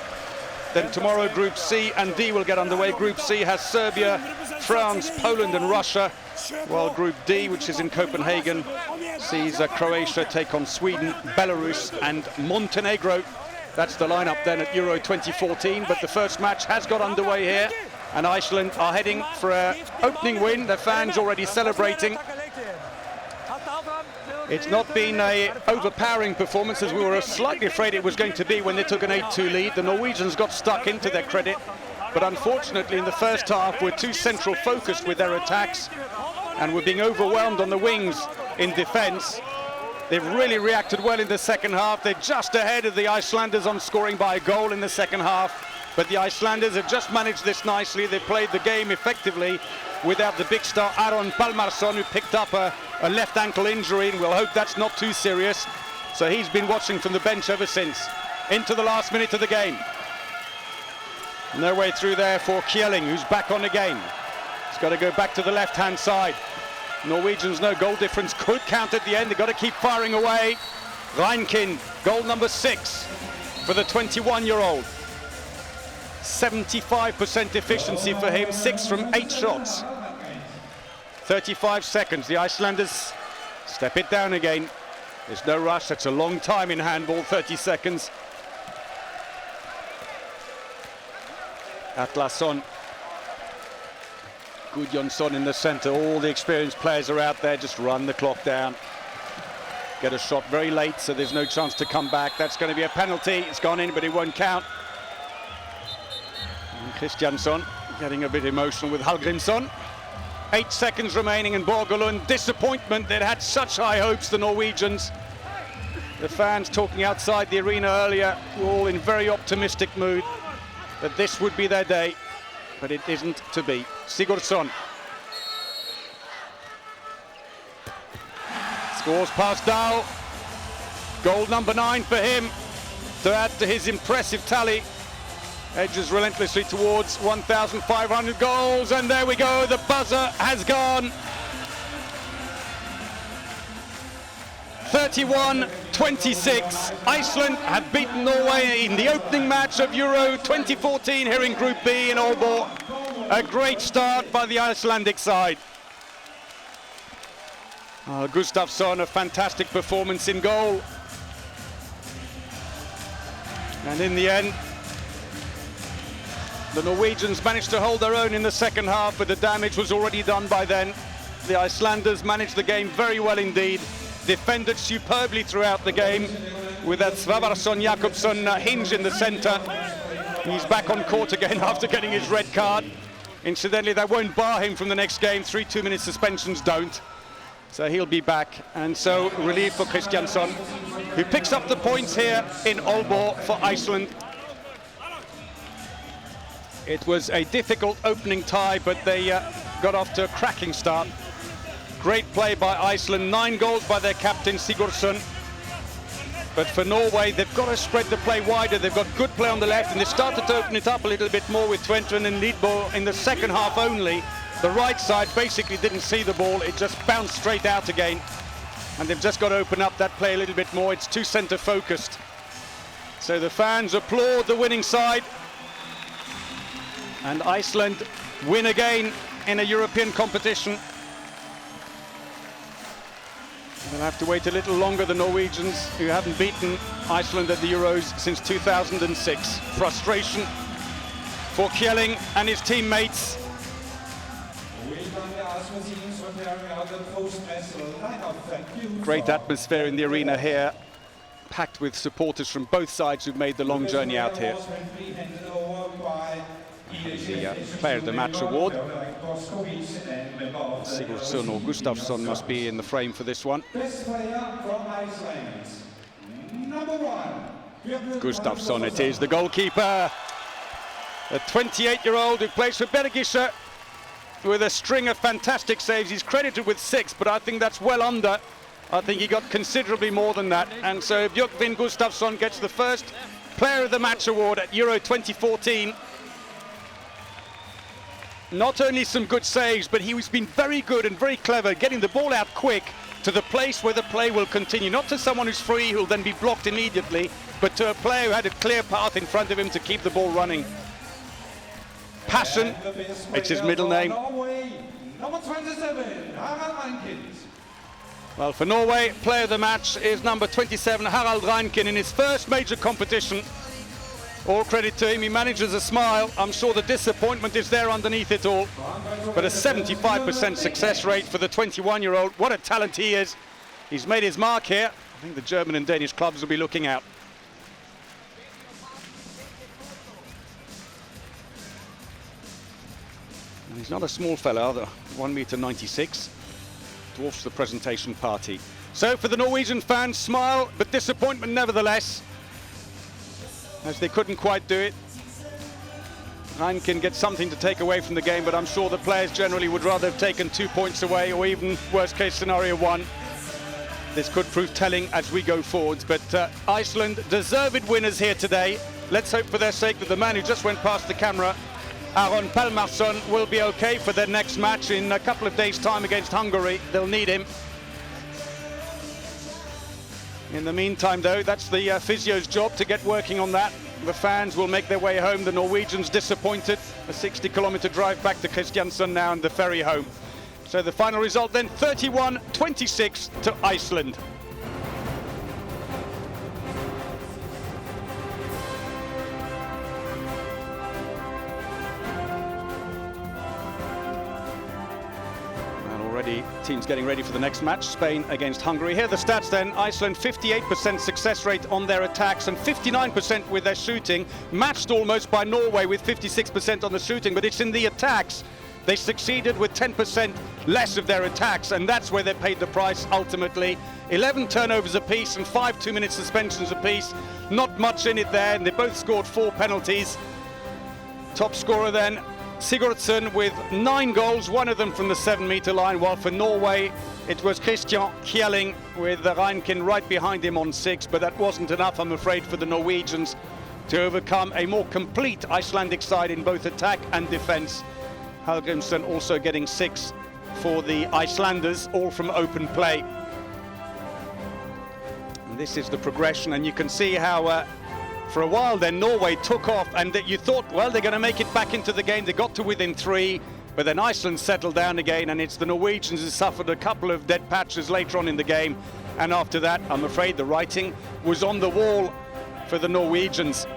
Then tomorrow, Group C and D will get underway. Group C has Serbia, France, Poland and Russia, while Group D, which is in Copenhagen, sees Croatia take on Sweden, Belarus and Montenegro. That's the lineup then at Euro 2014, but the first match has got underway here, and Iceland are heading for an opening win. Their fans already celebrating. It's not been an overpowering performance, as we were slightly afraid it was going to be when they took an 8-2 lead. The Norwegians got stuck into their credit, but unfortunately in the first half were too central focused with their attacks and were being overwhelmed on the wings in defence. They've really reacted well in the second half. They're just ahead of the Icelanders on scoring by a goal in the second half. But the Icelanders have just managed this nicely. They played the game effectively without the big star Aron Palmarsson, who picked up a a left ankle injury, and we'll hope that's not too serious. So he's been watching from the bench ever since. Into the last minute of the game. No way through there for Kjelling, who's back on again. He's got to go back to the left-hand side. Norwegians, no goal difference, could count at the end. They've got to keep firing away. Reinkin, goal number 6 for the 21-year-old. 75% efficiency for him, 6 from 8 shots. 35 seconds, the Icelanders step it down again. There's no rush, that's a long time in handball, 30 seconds. Atlason, Gudjonsson in the centre, all the experienced players are out there, just run the clock down. Get a shot very late, so there's no chance to come back. That's going to be a penalty, it's gone in, but it won't count. And Kristjansson getting a bit emotional with Hallgrimsson. 8 seconds remaining, and Borgelund, disappointment. They'd had such high hopes, the Norwegians. The fans talking outside the arena earlier were all in very optimistic mood that this would be their day, but it isn't to be. Sigurdsson scores past Dahl. Goal number 9 for him to add to his impressive tally. Edges relentlessly towards 1,500 goals, and there we go, the buzzer has gone. 31-26. Iceland have beaten Norway in the opening match of Euro 2014 here in Group B in Aalborg. A great start by the Icelandic side. Gustafsson, a fantastic performance in goal. And in the end, the Norwegians managed to hold their own in the second half, but the damage was already done by then. The Icelanders managed the game very well indeed. Defended superbly throughout the game with that Svavarsson Jakobsson hinge in the centre. He's back on court again after getting his red card. Incidentally, that won't bar him from the next game. 3 2-minute suspensions don't. So he'll be back. And so relief for Kristjansson, who picks up the points here in Aalborg for Iceland. It was a difficult opening tie, but they got off to a cracking start. Great play by Iceland, 9 goals by their captain Sigurdsson. But for Norway, they've got to spread the play wider. They've got good play on the left, and they started to open it up a little bit more with Twentren and Lidbo in the second half only. The right side basically didn't see the ball, it just bounced straight out again. And they've just got to open up that play a little bit more. It's too centre focused. So the fans applaud the winning side. And Iceland win again in a European competition. They'll have to wait a little longer, the Norwegians, who haven't beaten Iceland at the Euros since 2006. Frustration for Kjelling and his teammates. Great atmosphere in the arena here, packed with supporters from both sides who've made the long journey out here. The Player of the Match award. Sigurdsson or Gustafsson must be in the frame for this one. Gustafsson it is, the goalkeeper. A 28-year-old who plays for Bergische with a string of fantastic saves. He's credited with 6, but I think that's well under. I think he got considerably more than that. And so Björkvin Gustafsson gets the first Player of the Match award at Euro 2014. Not only some good saves, but he's been very good and very clever, getting the ball out quick to the place where the play will continue. Not to someone who's free, who'll then be blocked immediately, but to a player who had a clear path in front of him to keep the ball running. Passion, it's his middle name. Well, for Norway, Player of the Match is number 27, Harald Reinkin, in his first major competition. All credit to him, he manages a smile. I'm sure the disappointment is there underneath it all. But a 75% success rate for the 21-year-old. What a talent he is. He's made his mark here. I think the German and Danish clubs will be looking out. And he's not a small fella either, 1.96 m. Dwarfs the presentation party. So for the Norwegian fans, smile, but disappointment nevertheless, as they couldn't quite do it. Reinken gets something to take away from the game, but I'm sure the players generally would rather have taken 2 points away, or even worst case scenario 1. This could prove telling as we go forwards, but Iceland deserved winners here today. Let's hope for their sake that the man who just went past the camera, Aron Palmarsson, will be okay for their next match in a couple of days' time against Hungary. They'll need him. In the meantime, though, that's the physio's job to get working on that. The fans will make their way home. The Norwegians disappointed. A 60-kilometer drive back to Kristiansand now and the ferry home. So the final result then 31-26 to Iceland. Already teams getting ready for the next match, Spain against Hungary. Here are the stats then. Iceland 58% success rate on their attacks and 59% with their shooting, matched almost by Norway with 56% on the shooting, but it's in the attacks. They succeeded with 10% less of their attacks, and that's where they paid the price ultimately. 11 turnovers apiece and 5 2-minute suspensions apiece. Not much in it there, and they both scored 4 penalties. Top scorer then, Sigurdsson with 9 goals, 1 of them from the 7-meter line, while for Norway it was Christian Kjelling with Reinken right behind him on 6, but that wasn't enough, I'm afraid, for the Norwegians to overcome a more complete Icelandic side in both attack and defence. Hallgrimsson also getting 6 for the Icelanders, all from open play. And this is the progression, and you can see how for a while then Norway took off, and you thought, well, they're going to make it back into the game. They got to within 3, but then Iceland settled down again, and it's the Norwegians who suffered a couple of dead patches later on in the game. And after that, I'm afraid the writing was on the wall for the Norwegians.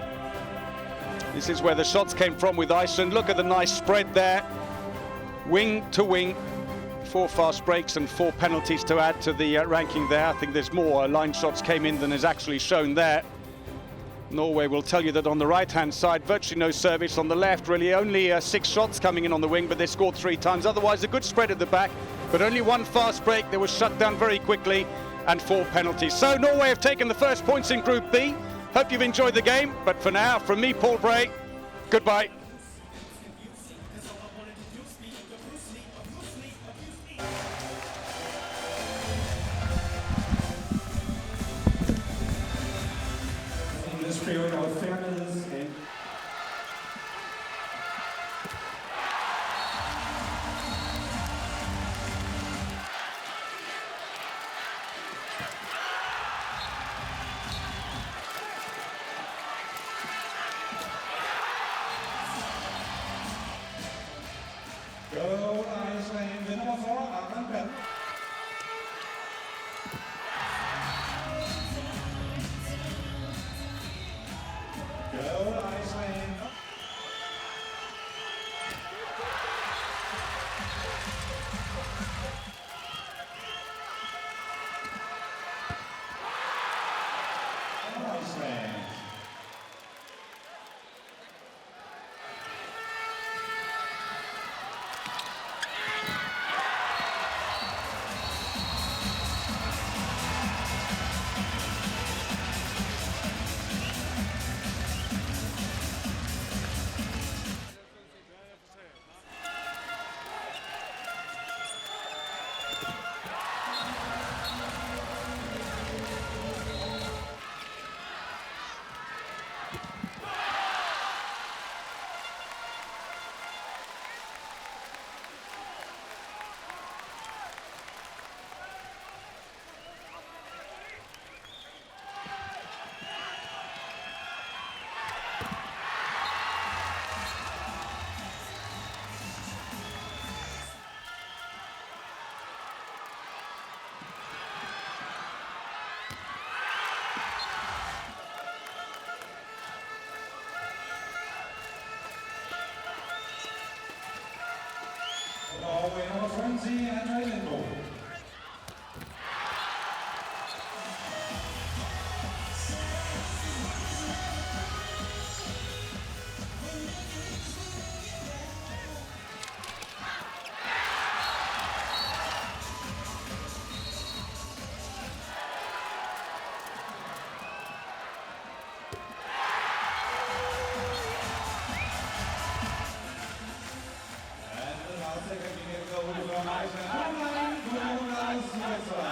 This is where the shots came from with Iceland. Look at the nice spread there. Wing to wing. 4 fast breaks and 4 penalties to add to the ranking there. I think there's more line shots came in than is actually shown there. Norway will tell you that on the right-hand side, virtually no service. On the left, really only 6 shots coming in on the wing, but they scored 3 times. Otherwise, a good spread at the back, but only 1 fast break. They were shut down very quickly, and 4 penalties. So Norway have taken the first points in Group B. Hope you've enjoyed the game, but for now, from me, Paul Bray, goodbye. In the spirit of fairness and go Iceland, the number 4, Aron Palmarsson. Go Iceland. Iceland. Switzerland.